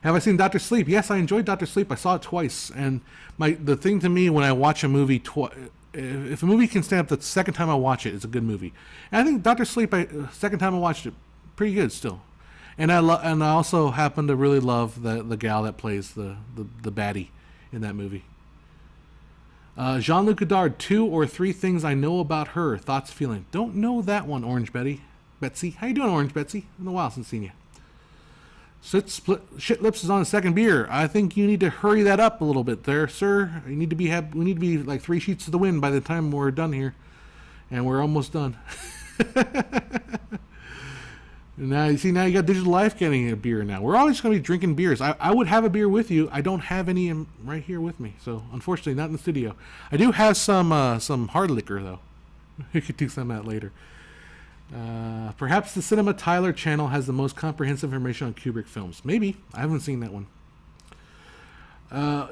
Have I seen Dr. Sleep? Yes, I enjoyed Dr. Sleep. I saw it twice. And the thing to me when I watch a movie if a movie can stand up the second time I watch it, it's a good movie. And I think Dr. Sleep, second time I watched it, pretty good still. And I also happen to really love the gal that plays the baddie in that movie. Jean-Luc Godard, 2 or 3 things I know about her. Thoughts, feeling. Don't know that one, Orange Betsy. How you doing, Orange Betsy? It's been a while since seen you. Shit Lips is on the second beer. I think you need to hurry that up a little bit there, sir. We need to be like 3 sheets to the wind by the time we're done here, and we're almost done. Now you got Digital Life getting a beer now. We're always going to be drinking beers. I would have a beer with you. I don't have any right here with me, so unfortunately not in the studio. I do have some hard liquor though. We could do some of that later. Perhaps the Cinema Tyler channel has the most comprehensive information on Kubrick films. Maybe. I haven't seen that one.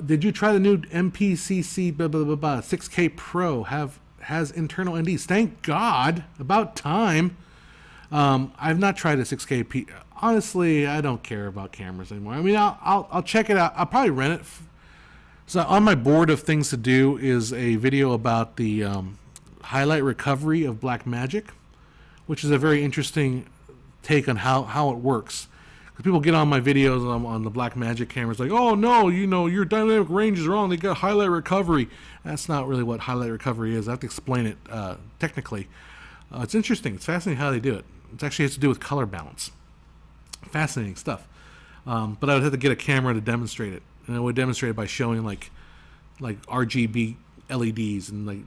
Did you try the new MPCC 6K Pro? Has internal NDs. Thank God. About time. I've not tried a 6K. Honestly, I don't care about cameras anymore. I mean, I'll check it out. I'll probably rent it. So on my board of things to do is a video about the highlight recovery of Blackmagic, which is a very interesting take on how it works. Because people get on my videos on the Blackmagic cameras like, oh no, your dynamic range is wrong. They got highlight recovery. That's not really what highlight recovery is. I have to explain it technically. It's interesting. It's fascinating how they do it. It actually has to do with color balance. Fascinating stuff. But I would have to get a camera to demonstrate it, and I would demonstrate it by showing like RGB LEDs and like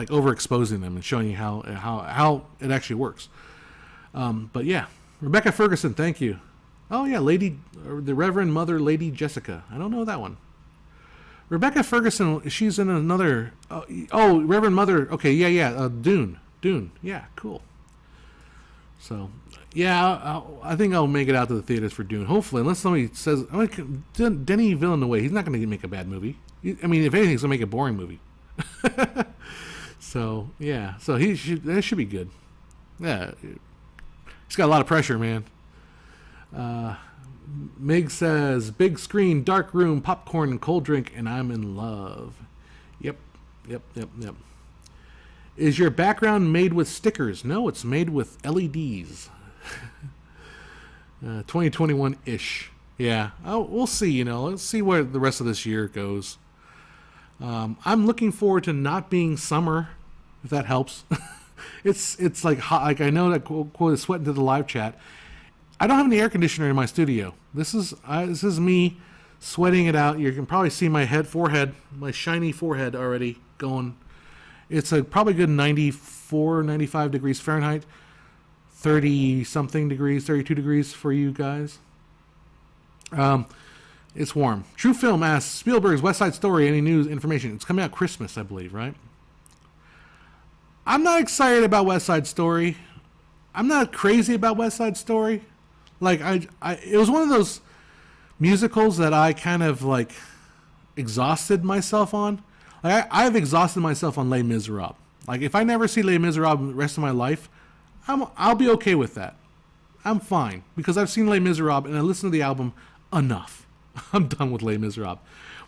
overexposing them and showing you how it actually works. But yeah, Rebecca Ferguson, thank you. Oh yeah, the Reverend Mother Lady Jessica. I don't know that one. Rebecca Ferguson, she's in another. Reverend Mother. Okay, yeah. Dune. Yeah, cool. So, yeah, I think I'll make it out to the theaters for Dune. Hopefully, unless somebody says, Denis Villeneuve, he's not going to make a bad movie. I mean, if anything, he's going to make a boring movie. So, yeah. So, that should be good. Yeah. He's got a lot of pressure, man. Meg says, big screen, dark room, popcorn, and cold drink, and I'm in love. Yep. Is your background made with stickers? No, it's made with LEDs. 2021-ish. Yeah. We'll see, Let's see where the rest of this year goes. I'm looking forward to not being summer, if that helps. It's like hot. Like I know that quote is sweating to the live chat. I don't have any air conditioner in my studio. This is me sweating it out. You can probably see my forehead, my shiny forehead already going. It's a probably good 94, 95 degrees Fahrenheit, 30-something degrees, 32 degrees for you guys. It's warm. True Film asks, Spielberg's West Side Story, any news, information? It's coming out Christmas, I believe, right? I'm not excited about West Side Story. I'm not crazy about West Side Story. Like, it was one of those musicals that I kind of, like, exhausted myself on. Like, I've exhausted myself on Les Miserables. Like, if I never see Les Miserables the rest of my life, I'll be okay with that. I'm fine. Because I've seen Les Miserables and I listened to the album enough. I'm done with Les Miserables.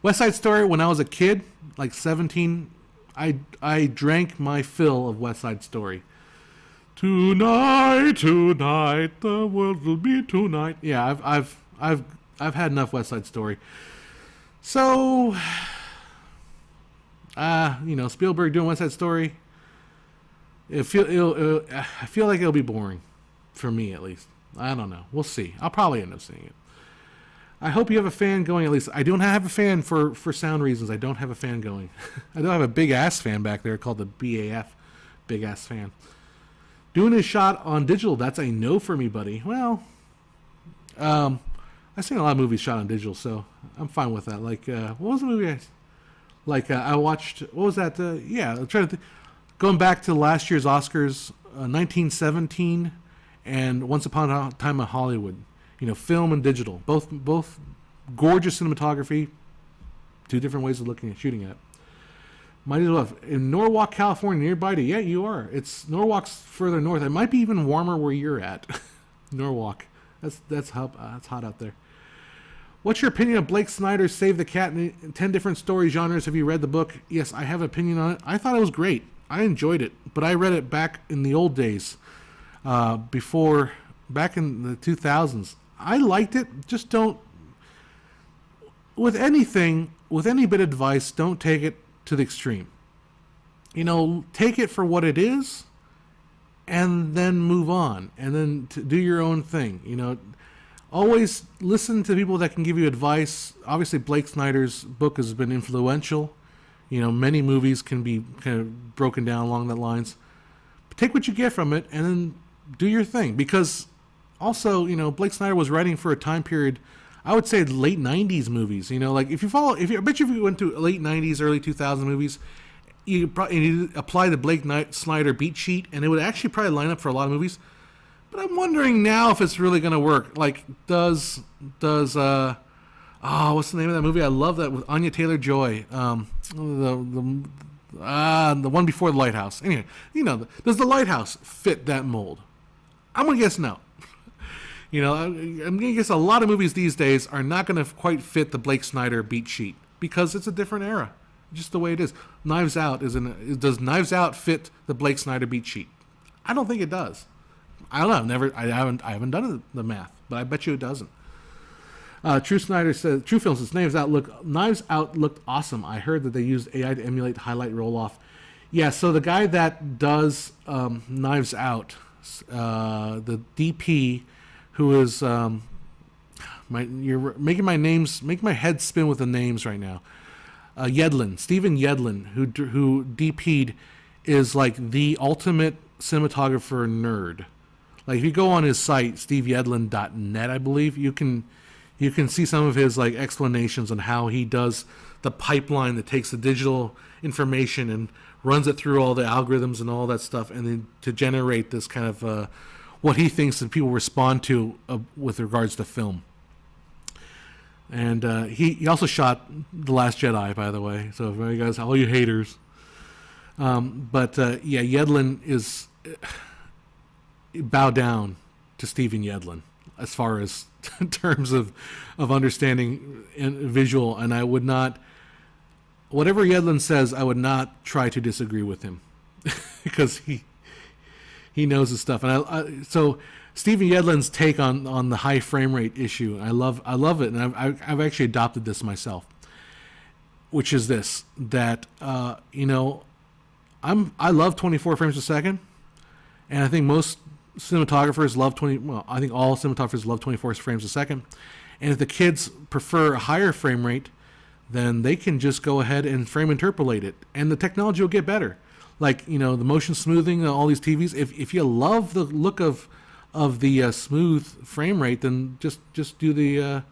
West Side Story, when I was a kid, like 17, I drank my fill of West Side Story. Tonight, the world will be tonight. Yeah, I've had enough West Side Story. So, Spielberg doing West Side Story. I feel like it'll be boring, for me at least. I don't know. We'll see. I'll probably end up seeing it. I hope you have a fan going at least. I don't have a fan for sound reasons. I don't have a fan going. I don't have a big ass fan back there called the BAF, big ass fan. Doing a shot on digital, that's a no for me, buddy. Well, I've seen a lot of movies shot on digital, so I'm fine with that. Like, what was the movie I watched? What was that? I'm trying to think. Going back to last year's Oscars, 1917 and Once Upon a Time in Hollywood. Film and digital. Both gorgeous cinematography. Two different ways of shooting at it. Might as well. In Norwalk, California, nearby to you. Yeah, you are. Norwalk's further north. It might be even warmer where you're at. Norwalk. That's hot out there. What's your opinion of Blake Snyder's Save the Cat in 10 different story genres? Have you read the book? Yes, I have an opinion on it. I thought it was great. I enjoyed it, but I read it back in the old days, back in the 2000s. I liked it. Just don't. With anything, with any bit of advice, don't take it to the extreme. Take it for what it is, and then move on, and then do your own thing. always listen to people that can give you advice. Obviously, Blake Snyder's book has been influential. Many movies can be kind of broken down along that lines. But take what you get from it and then do your thing. Because also, Blake Snyder was writing for a time period, I would say late 90s movies. Like I bet you if you went to late 90s, early 2000 movies, you apply the Blake Snyder beat sheet, and it would actually probably line up for a lot of movies. But I'm wondering now if it's really going to work. Like, what's the name of that movie? I love that with Anya Taylor-Joy. The one before The Lighthouse. Anyway, does The Lighthouse fit that mold? I'm going to guess no. I'm going to guess a lot of movies these days are not going to quite fit the Blake Snyder beat sheet because it's a different era. Just the way it is. Knives Out does Knives Out fit the Blake Snyder beat sheet? I don't think it does. I don't know. I haven't done the math, but I bet you it doesn't. True Film says Knives Out looked awesome. I heard that they used AI to emulate highlight roll off. Yeah, so the guy that does Knives Out, the DP, who is you're making my head spin with the names right now. Stephen Yedlin, who DP'd, is like the ultimate cinematographer nerd. Like if you go on his site, steveyedlin.net, I believe, you can see some of his like explanations on how he does the pipeline that takes the digital information and runs it through all the algorithms and all that stuff, and then to generate this kind of what he thinks that people respond to with regards to film. And he also shot The Last Jedi, by the way. So if you guys, all you haters. Yedlin is bow down to Stephen Yedlin as far as in terms of understanding and visual. And I would not, whatever Yedlin says, I would not try to disagree with him because he knows his stuff. And so Stephen Yedlin's take on the high frame rate issue, I love it, and I've actually adopted this myself, which is this, that I love 24 frames a second, and I think most cinematographers love I think all cinematographers love 24 frames a second, and if the kids prefer a higher frame rate, then they can just go ahead and frame interpolate it, and the technology will get better. Like the motion smoothing, all these TVs. If you love the look of the smooth frame rate, then just do the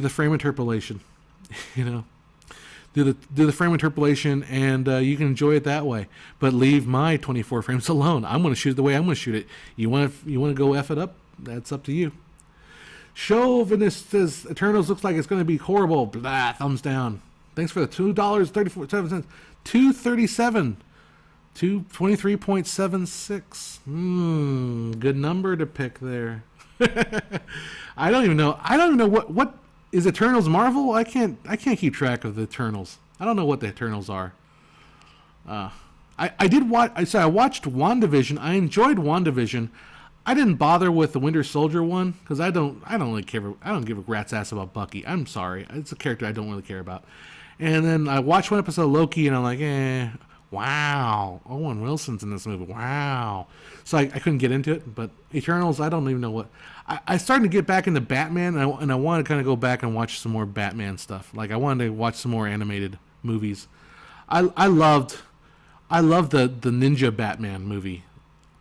frame interpolation. Do the frame interpolation, and you can enjoy it that way. But leave my 24 frames alone. I'm going to shoot it the way I'm going to shoot it. You want to go F it up? That's up to you. Chauvinist says Eternals looks like it's going to be horrible. Blah, thumbs down. Thanks for the $2.37. $2.37. 23.76. Good number to pick there. I don't even know what is Eternals Marvel? I can't keep track of the Eternals. I don't know what the Eternals are. I watched WandaVision. I enjoyed WandaVision. I didn't bother with the Winter Soldier one because I don't really care. I don't give a rat's ass about Bucky. I'm sorry. It's a character I don't really care about. And then I watched one episode of Loki, and I'm like, wow, Owen Wilson's in this movie. Wow. So I couldn't get into it. But Eternals, I don't even know what. I started to get back into Batman, and I want to kind of go back and watch some more Batman stuff. Like I wanted to watch some more animated movies. I loved the Ninja Batman movie.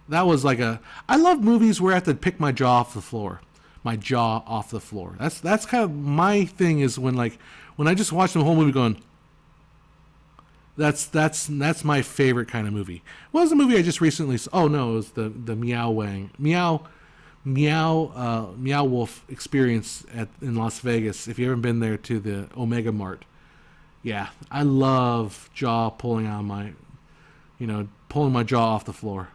That was like I love movies where I have to pick my jaw off the floor. That's kind of my thing, is when I just watch the whole movie going, that's my favorite kind of movie. What was the movie I just recently saw? Oh no, it was the Meow Wolf experience in Las Vegas. If you haven't been there to the Omega Mart, yeah, I love jaw pulling my jaw off the floor.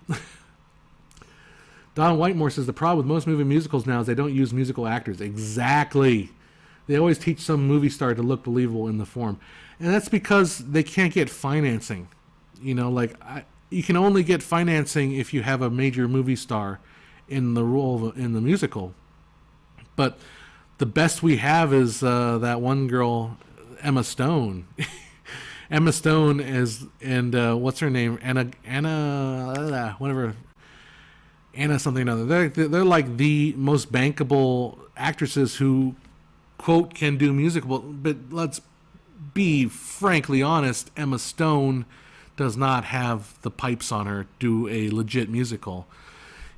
Don Whitemore says the problem with most movie musicals now is they don't use musical actors. Exactly. They always teach some movie star to look believable in the form. And that's because they can't get financing. You can only get financing if you have a major movie star in the role in the musical. But the best we have is that one girl, Emma Stone. Emma Stone and what's her name? Anna, whatever. Anna something or other. They're like the most bankable actresses who, quote, can do musical. But let's be frankly honest, Emma Stone does not have the pipes on her to do a legit musical.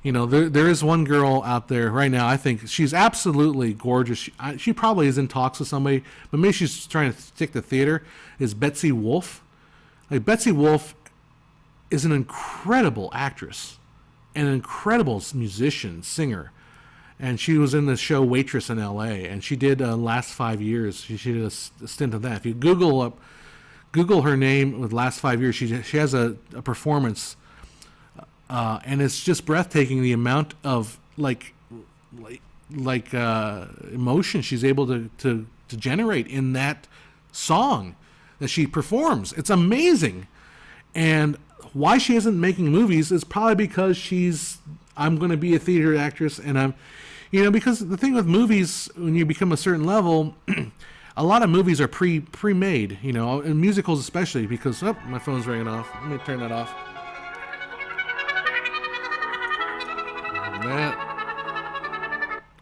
You know, there is one girl out there right now, I think she's absolutely gorgeous. She probably is in talks with somebody, but maybe she's trying to stick to theater, is Betsy Wolfe. Like, Betsy Wolfe is an incredible actress, an incredible musician, singer. And she was in the show Waitress in L.A., and she did last 5 years. She did a stint of that. If you Google her name with last 5 years, she has a performance, and it's just breathtaking the amount of emotion she's able to generate in that song that she performs. It's amazing. And why she isn't making movies is probably because I'm going to be a theater actress, and because the thing with movies, when you become a certain level, a lot of movies are pre-made, and musicals especially, because, my phone's ringing off. Let me turn that off.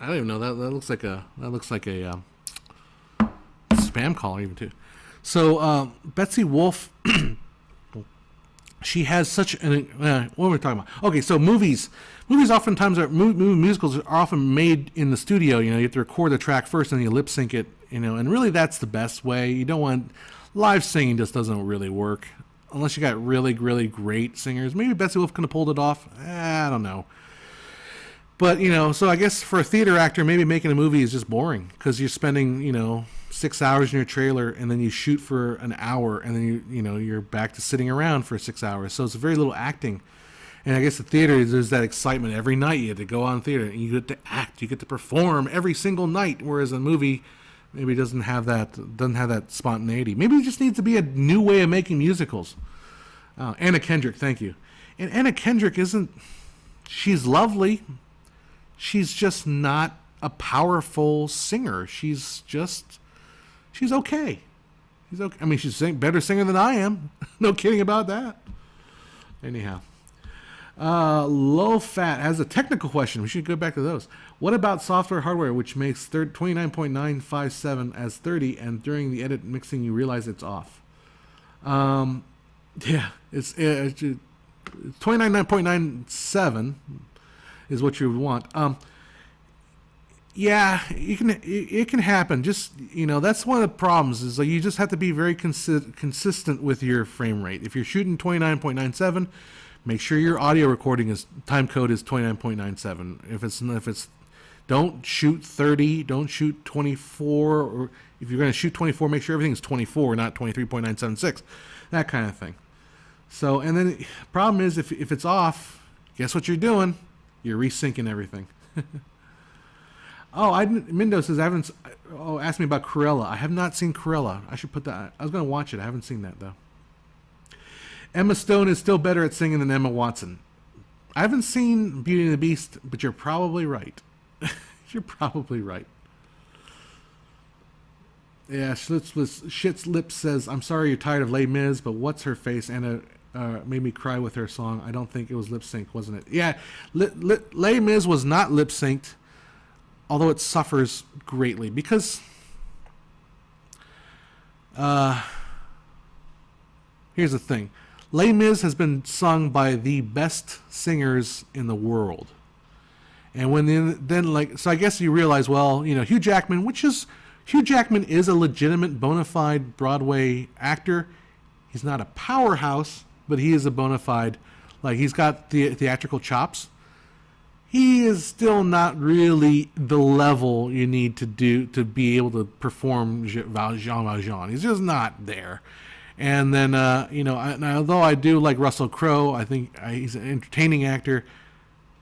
I don't even know, that looks like a spam call even too. So Betsy Wolfe, she has such an what are we talking about? Okay, so movies oftentimes musicals are often made in the studio. You have to record the track first and you lip sync it. And really that's the best way. You don't want live singing, just doesn't really work unless you got really, really great singers. Maybe Betsy Wolfe could have pulled it off. I don't know. But so I guess for a theater actor, maybe making a movie is just boring because you're spending 6 hours in your trailer, and then you shoot for an hour, and then you're back to sitting around for 6 hours. So it's very little acting. And I guess the theater, there's that excitement every night. You have to go on theater, and you get to act, you get to perform every single night. Whereas a movie maybe doesn't have that spontaneity. Maybe it just needs to be a new way of making musicals. Anna Kendrick, thank you. And Anna Kendrick she's lovely. She's just not a powerful singer. She's okay. She's okay. I mean, she's a better singer than I am. No kidding about that. Anyhow. Low Fat has a technical question. We should go back to those. What about software hardware, which makes 29.957 as 30, and during the edit mixing you realize it's off? Yeah, it's 29.97 is what you would want. Yeah, it can happen. Just, that's one of the problems is you just have to be very consistent with your frame rate. If you're shooting 29.97, make sure your audio recording time code is 29.97. If it's don't shoot 30, don't shoot 24, or if you're going to shoot 24, make sure everything's 24, not 23.976. That kind of thing. So, and then the problem is if it's off, guess what you're doing? You're resyncing everything. Mindo says ask me about Cruella. I have not seen Cruella. I should put that. I was going to watch it. I haven't seen that though. Emma Stone is still better at singing than Emma Watson. I haven't seen Beauty and the Beast, but you're probably right. You're probably right. Yeah, Shit's Lips says, I'm sorry you're tired of Les Mis, but what's her face? Anna made me cry with her song. I don't think it was lip synced, wasn't it? Yeah, Les Mis was not lip synced, although it suffers greatly because here's the thing. Les Mis has been sung by the best singers in the world. And so I guess you realize, well, Hugh Jackman is a legitimate bona fide Broadway actor. He's not a powerhouse, but he is a bona fide, he's got the theatrical chops. He is still not really the level you need to be able to perform Jean Valjean. He's just not there. And then, although I do like Russell Crowe, I think he's an entertaining actor.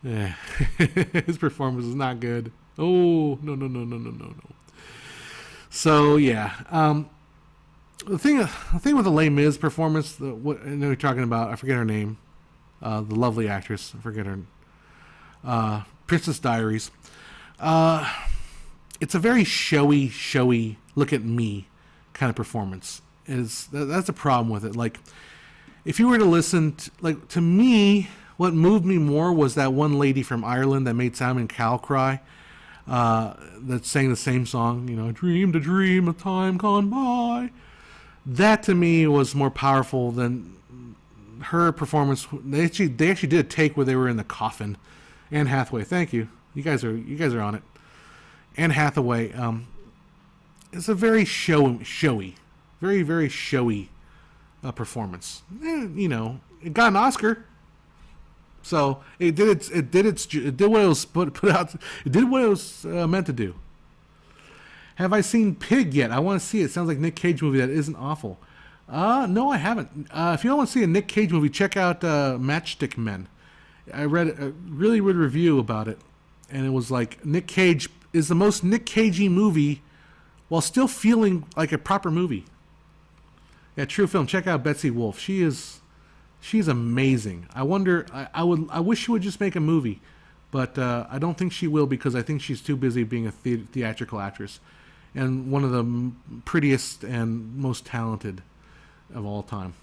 His performance is not good. Oh, no. So, yeah. The thing with the Les Mis performance, what I know you're talking about, I forget her name, the lovely actress, I forget her, Princess Diaries. It's a very showy, look at me kind of performance. That's a problem with it. Like, if you were to listen to me, what moved me more was that one lady from Ireland that made Simon Cowell cry. That sang the same song, you know, dream to dream of time gone by. That to me was more powerful than her performance. They actually did a take where they were in the coffin. Anne Hathaway, thank you. You guys are on it. Anne Hathaway. It's a very showy, very very showy performance. You know, it got an Oscar. So it did what it was put out. It did what it was meant to do. Have I seen Pig yet? I want to see it. Sounds like a Nick Cage movie that isn't awful. No, I haven't. If you don't want to see a Nick Cage movie, check out Matchstick Men. I read a really good review about it, and it was like Nick Cage is the most Nick Cagey movie while still feeling like a proper movie. Yeah, true film. Check out Betsy Wolfe. She's amazing. I wonder. I wish she would just make a movie, but I don't think she will because I think she's too busy being a theatrical actress, and one of the prettiest and most talented of all time.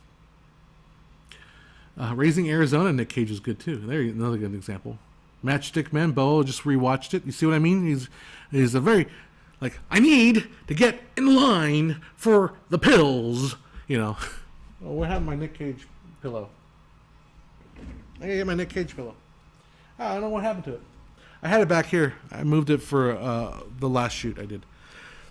Raising Arizona, Nick Cage is good too. There, another good example. Matchstick Men. Bo just rewatched it. You see what I mean? He's a very like I need to get in line for the pills. You know. Oh, what happened to my Nick Cage pillow? I gotta get my Nick Cage pillow. I don't know what happened to it. I had it back here. I moved it for the last shoot I did.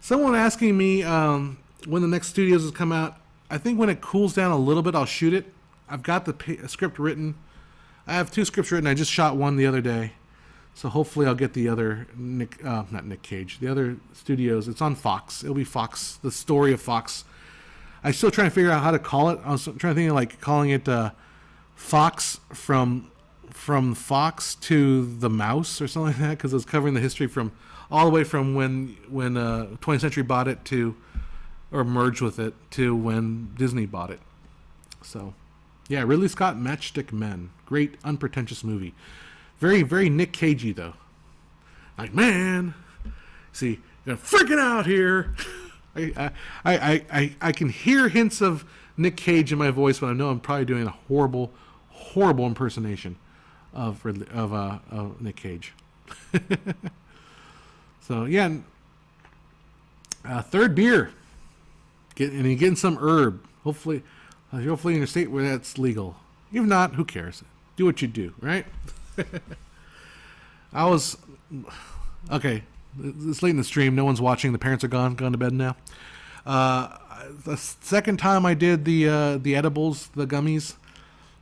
Someone asking me when the next studios will come out. I think when it cools down a little bit, I'll shoot it. I've got the script written. I have 2 scripts written. I just shot one the other day. So hopefully I'll get the other not Nick Cage, the other studios. It's on Fox. It'll be Fox, the story of Fox. I'm still trying to figure out how to call it. I was trying to think of like calling it Fox from Fox to the Mouse or something like that, because it was covering the history from all the way from when 20th Century bought it to, or merged with it, to when Disney bought it. So, yeah, Ridley Scott, Matchstick Men, great unpretentious movie. Very very Nick Cagey though. Like, man, see, you're freaking out here. I can hear hints of Nick Cage in my voice, but I know I'm probably doing a horrible impersonation of Nick Cage. So yeah, third beer, getting some herb. Hopefully in a state where that's legal. If not, who cares? Do what you do, right? Okay. It's late in the stream. No one's watching. The parents are gone to bed now. The second time I did the edibles, the gummies,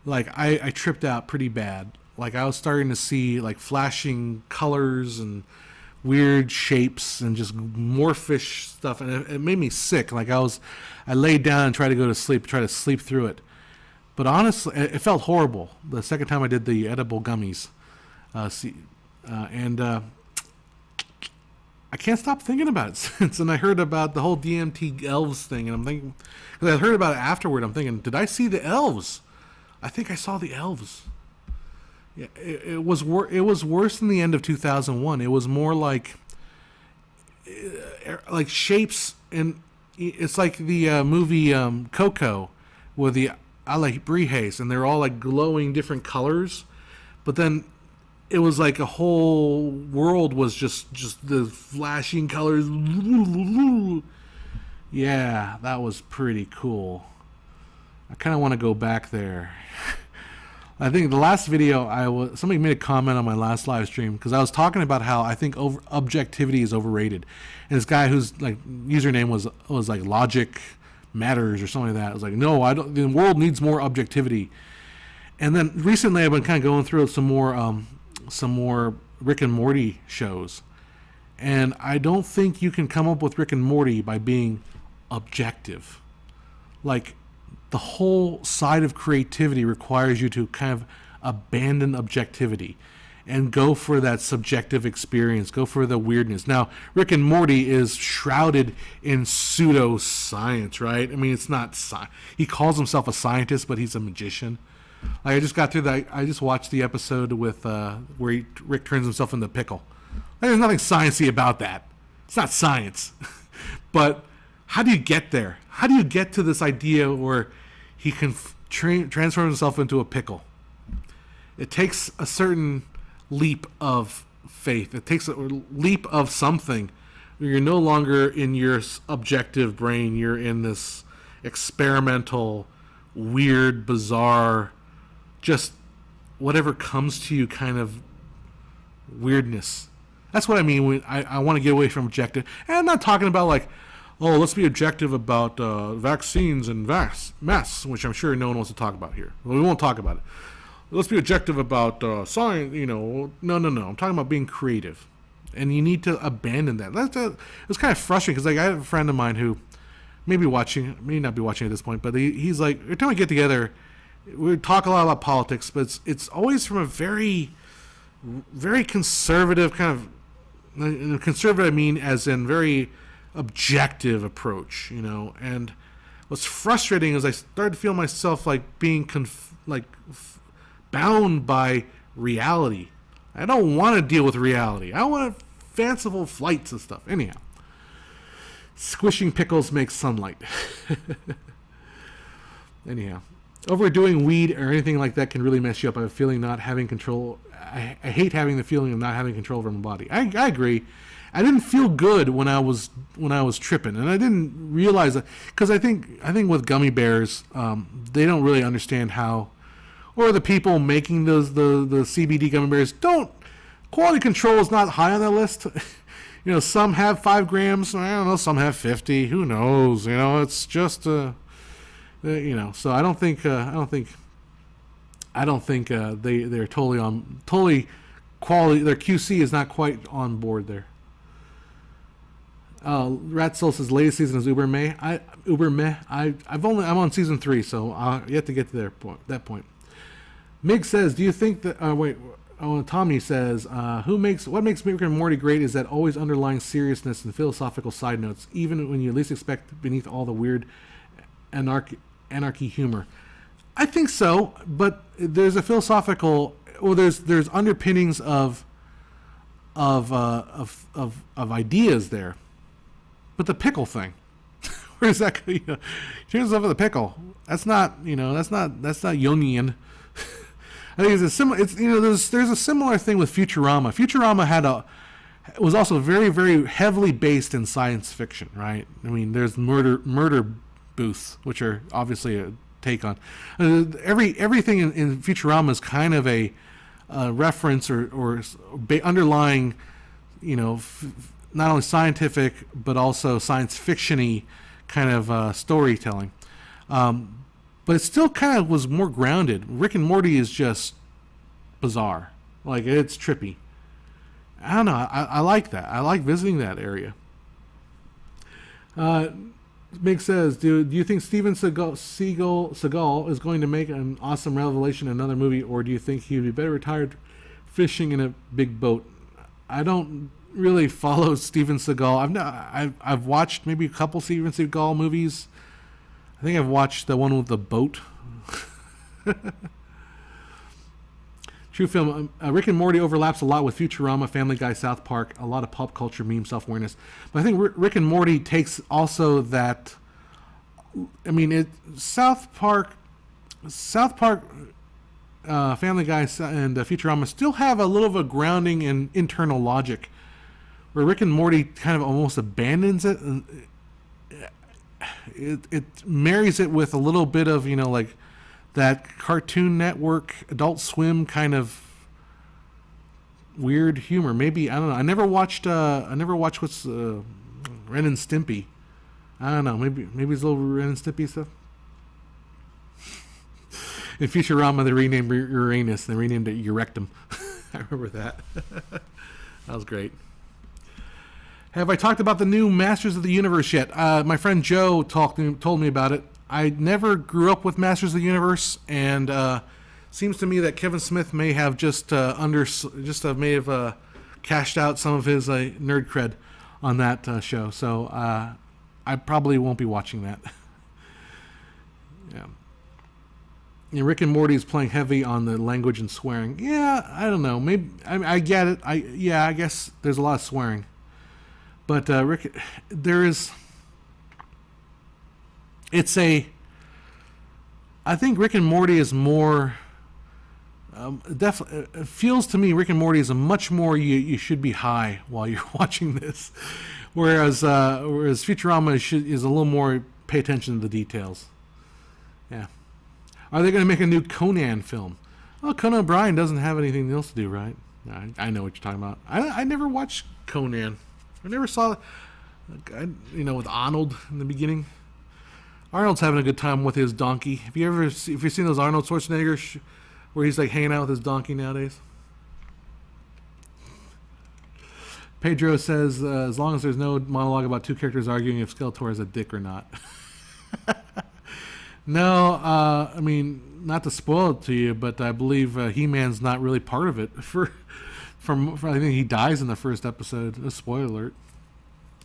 like I tripped out pretty bad. Like I was starting to see like flashing colors and weird shapes and just morphish stuff, and it made me sick. Like I laid down and tried to go to sleep, try to sleep through it. But honestly, it felt horrible the second time I did the edible gummies. I can't stop thinking about it since, and I heard about the whole DMT elves thing, and I'm thinking, because I heard about it afterward, I'm thinking, did I see the elves? I think I saw the elves. Yeah, it was worse than the end of 2001. It was more like shapes, and it's like the movie Coco with the Alebrijes, and they're all like glowing different colors, but then it was like a whole world was just the flashing colors. Yeah, that was pretty cool. I kind of want to go back there. I think the last video somebody made a comment on my last live stream because I was talking about how I think objectivity is overrated, and this guy whose like username was like Logic Matters or something like that. I was like, no, I don't. The world needs more objectivity. And then recently I've been kind of going through some more Rick and Morty shows, and I don't think you can come up with Rick and Morty by being objective. Like, the whole side of creativity requires you to kind of abandon objectivity and go for that subjective experience, go for the weirdness. Now, Rick and Morty is shrouded in pseudoscience, right? I mean, it's not he calls himself a scientist, but he's a magician. Like, I just got through that. I just watched the episode with where Rick turns himself into a pickle. Like, there's nothing sciencey about that. It's not science. But how do you get there? How do you get to this idea where he can transform himself into a pickle? it takes a certain leap of faith. It takes a leap of something. You're no longer in your objective brain. You're in this experimental, weird, bizarre, just whatever comes to you kind of weirdness. That's what I mean when I want to get away from objective. And I'm not talking about like, oh, let's be objective about vaccines and masks, which I'm sure no one wants to talk about here. Well, we won't talk about it. Let's be objective about science, No. I'm talking about being creative. And you need to abandon that. It's kind of frustrating because like I have a friend of mine who may not be watching at this point, but he's like, every time we get together, we talk a lot about politics, but it's always from a very, very conservative kind of, conservative I mean as in very objective approach, and what's frustrating is I started to feel myself like being bound by reality. I don't want to deal with reality. I want fanciful flights and stuff. Anyhow, squishing pickles makes sunlight. Anyhow, overdoing weed or anything like that can really mess you up. I have a feeling not having control. I hate having the feeling of not having control over my body. I agree. I didn't feel good when I was tripping, and I didn't realize that because I think with gummy bears, they don't really understand how, or the people making the CBD gummy bears don't. Quality control is not high on their list. Some have 5 grams. I don't know. Some have 50. Who knows? It's just so I don't think they're totally quality. Their QC is not quite on board there. Rat Soul says latest season is Uber meh. I'm on season 3, so I yet to get to that point. Mig says, do you think that Tommy says, what makes Rick and Morty great is that always underlying seriousness and philosophical side notes, even when you least expect beneath all the weird anarchy humor. I think so, but there's a philosophical, there's underpinnings of ideas there. But the pickle thing, where's that? Chances of the pickle. That's not Jungian. I think it's a similar. There's a similar thing with Futurama. Futurama was also very, very heavily based in science fiction, right? I mean, there's murder booths, which are obviously a take on everything in Futurama is kind of a reference or underlying, not only scientific but also science fiction-y kind of storytelling. But it still kind of was more grounded. Rick and Morty is just bizarre. Like, it's trippy. I don't know. I like that. I like visiting that area. Mick says, do you think Steven Seagal is going to make an awesome revelation in another movie, or do you think he would be better retired fishing in a big boat? I don't really follow Steven Seagal. I've watched maybe a couple Steven Seagal movies. I think I've watched the one with the boat. True film. Rick and Morty overlaps a lot with Futurama, Family Guy, South Park, a lot of pop culture, meme, self-awareness. But I think Rick and Morty takes also that. I mean, South Park, Family Guy, and Futurama still have a little of a grounding in internal logic, where Rick and Morty kind of almost abandons it. It marries it with a little bit of, like that Cartoon Network, Adult Swim kind of weird humor. Maybe, I don't know. I never watched what's Ren and Stimpy. I don't know. Maybe it's a little Ren and Stimpy stuff. In Futurama, they renamed Uranus and they renamed it Eurectum. I remember that. That was great. Have I talked about the new Masters of the Universe yet? My friend Joe told me about it. I never grew up with Masters of the Universe, and seems to me that Kevin Smith may have cashed out some of his nerd cred on that show. So I probably won't be watching that. Yeah. And Rick and Morty is playing heavy on the language and swearing. Yeah, I don't know. Maybe I get it. I guess there's a lot of swearing. But Rick, I think Rick and Morty is more definitely, it feels to me Rick and Morty is a much more you should be high while you're watching this, whereas Futurama is a little more pay attention to the details. Yeah. Are they going to make a new Conan film? Well, Conan O'Brien doesn't have anything else to do, right? I know what you're talking about. I never watched Conan. I never saw, with Arnold in the beginning. Arnold's having a good time with his donkey. Have you seen those Arnold Schwarzenegger where he's like hanging out with his donkey nowadays? Pedro says, as long as there's no monologue about two characters arguing if Skeletor is a dick or not. No, I mean, not to spoil it to you, but I believe He-Man's not really part of it. I think he dies in the first episode. A spoiler alert.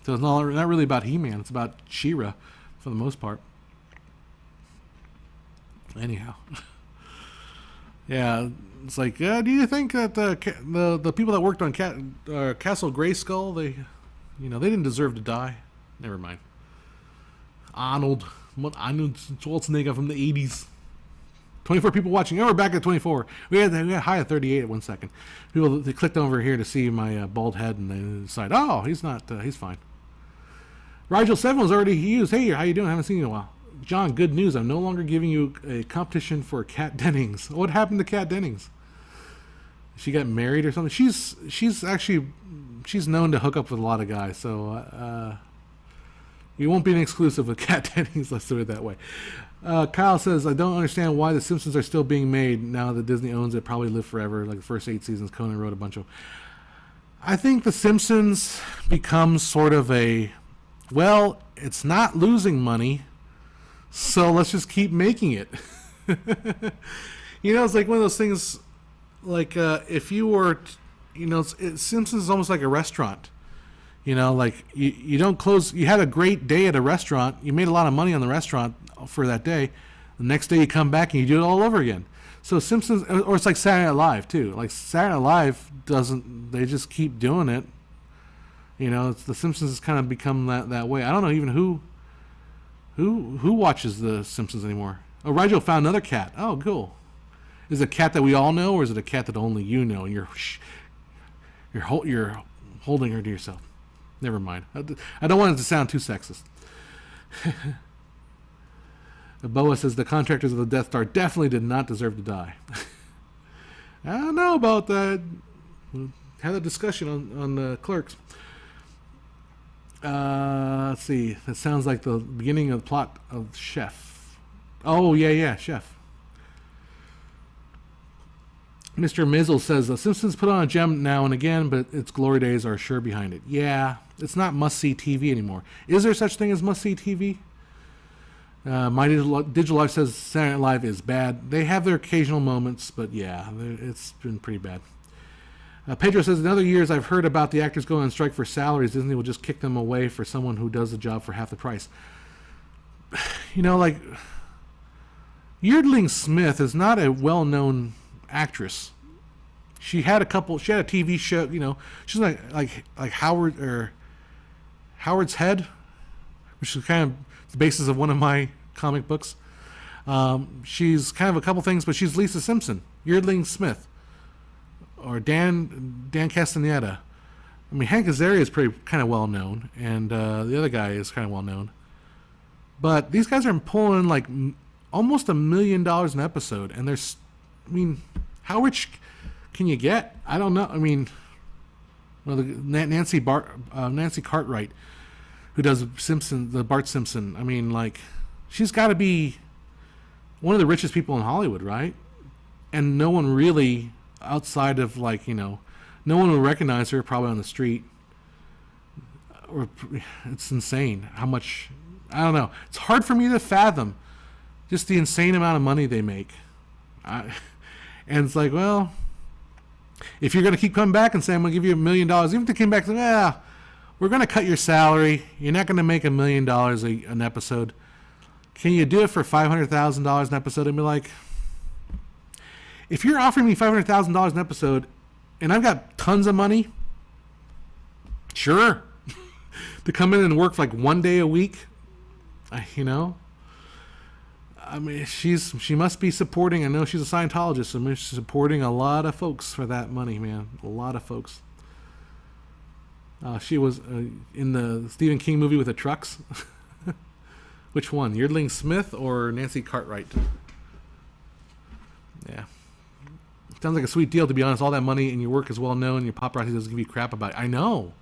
So it's not really about He-Man. It's about She-Ra for the most part. Anyhow. Yeah, it's like, do you think that the people that worked on Castle Grayskull, they didn't deserve to die? Never mind. Arnold Schwarzenegger from the 80s. 24 people watching. Oh, we're back at 24. We had high at 38 at 1 second. People, they clicked over here to see my bald head, and they decide, oh, he's not. He's fine. Rigel 7 was already used. Hey, how you doing? I haven't seen you in a while. John, good news. I'm no longer giving you a competition for Kat Dennings. What happened to Kat Dennings? She got married or something. She's known to hook up with a lot of guys. So you won't be an exclusive with Kat Dennings. Let's do it that way. Kyle says, I don't understand why The Simpsons are still being made now that Disney owns it. Probably live forever. Like the first 8 seasons, Conan wrote a bunch of. I think The Simpsons becomes sort of it's not losing money, so let's just keep making it. It's like one of those things, like if you were, Simpsons is almost like a restaurant. Like you don't close. You had a great day at a restaurant. You made a lot of money on the restaurant for that day. The next day you come back and you do it all over again. So Simpsons, or it's like Saturday Night Live too. Like Saturday Night Live doesn't. They just keep doing it. The Simpsons has kind of become that way. I don't know even who watches The Simpsons anymore. Oh, Rigel found another cat. Oh, cool. Is it a cat that we all know, or is it a cat that only you know? And you're holding her to yourself. Never mind. I don't want it to sound too sexist. Boa says the contractors of the Death Star definitely did not deserve to die. I don't know about that. We'll have a discussion on the Clerks. Let's see. That sounds like the beginning of the plot of Chef. Oh, yeah, Chef. Mr. Mizzle says, The Simpsons put on a gem now and again, but its glory days are sure behind it. Yeah, it's not must-see TV anymore. Is there such thing as must-see TV? My Digital Life says Saturday Night Live is bad. They have their occasional moments, but yeah, it's been pretty bad. Pedro says, in other years I've heard about the actors going on strike for salaries. Disney will just kick them away for someone who does the job for half the price. Like, Yeardling Smith is not a well-known actress. She had a TV show, she's like Howard or Howard's Head, which is kind of the basis of one of my comic books. She's kind of a couple things, but she's Lisa Simpson, Yeardling Smith, or Dan Castaneda. I mean, Hank Azaria is pretty kind of well known, and the other guy is kind of well known. But these guys are pulling like almost $1 million an episode, and how rich can you get? I don't know. I mean, Nancy Cartwright, who does the Bart Simpson. I mean, like, she's got to be one of the richest people in Hollywood, right? And no one really, outside of no one will recognize her probably on the street. Or it's insane how much. I don't know. It's hard for me to fathom just the insane amount of money they make. And it's like, well, if you're going to keep coming back and saying, I'm going to give you $1 million, even if they came back and say, we're going to cut your salary. You're not going to make $1 million an episode. Can you do it for $500,000 an episode? I'd be like, if you're offering me $500,000 an episode and I've got tons of money, sure, to come in and work like 1 day a week, I mean, she must be supporting. I know she's a Scientologist, so she's supporting a lot of folks for that money, man. A lot of folks. She was in the Stephen King movie with the trucks. Which one, Yeardling Smith or Nancy Cartwright? Yeah. Sounds like a sweet deal, to be honest. All that money and your work is well known. Your paparazzi doesn't give you crap about it. I know.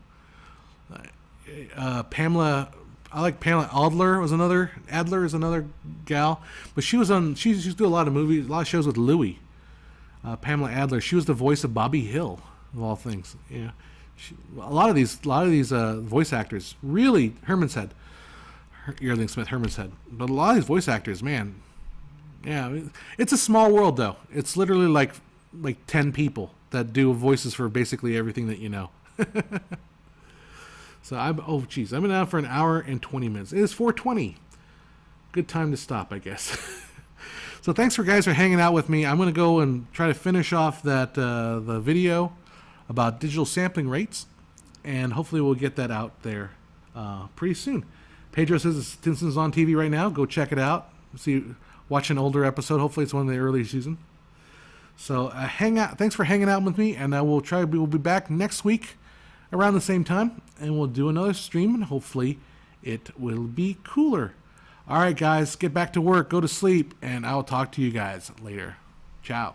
Pamela, I like Pamela Adler was another. Adler is another gal, but she was on. She used to do a lot of movies, a lot of shows with Louis. Pamela Adler. She was the voice of Bobby Hill, of all things. Yeah. A lot of these voice actors really Herman's Head, Yeardling Smith, Herman's Head. But a lot of these voice actors, man. Yeah, it's a small world though. It's literally like 10 people that do voices for basically everything that you know. So I've been out for an hour and 20 minutes. It is 4:20. Good time to stop, I guess. So thanks for guys for hanging out with me. I'm going to go and try to finish off that the video about digital sampling rates, and hopefully we'll get that out there pretty soon. Pedro says Stinson's on TV right now. Go check it out. Watch an older episode. Hopefully it's one of the early season. So hang out. Thanks for hanging out with me, and we'll be back next week around the same time, and we'll do another stream, and hopefully it will be cooler. All right, guys, get back to work, go to sleep, and I'll talk to you guys later. Ciao.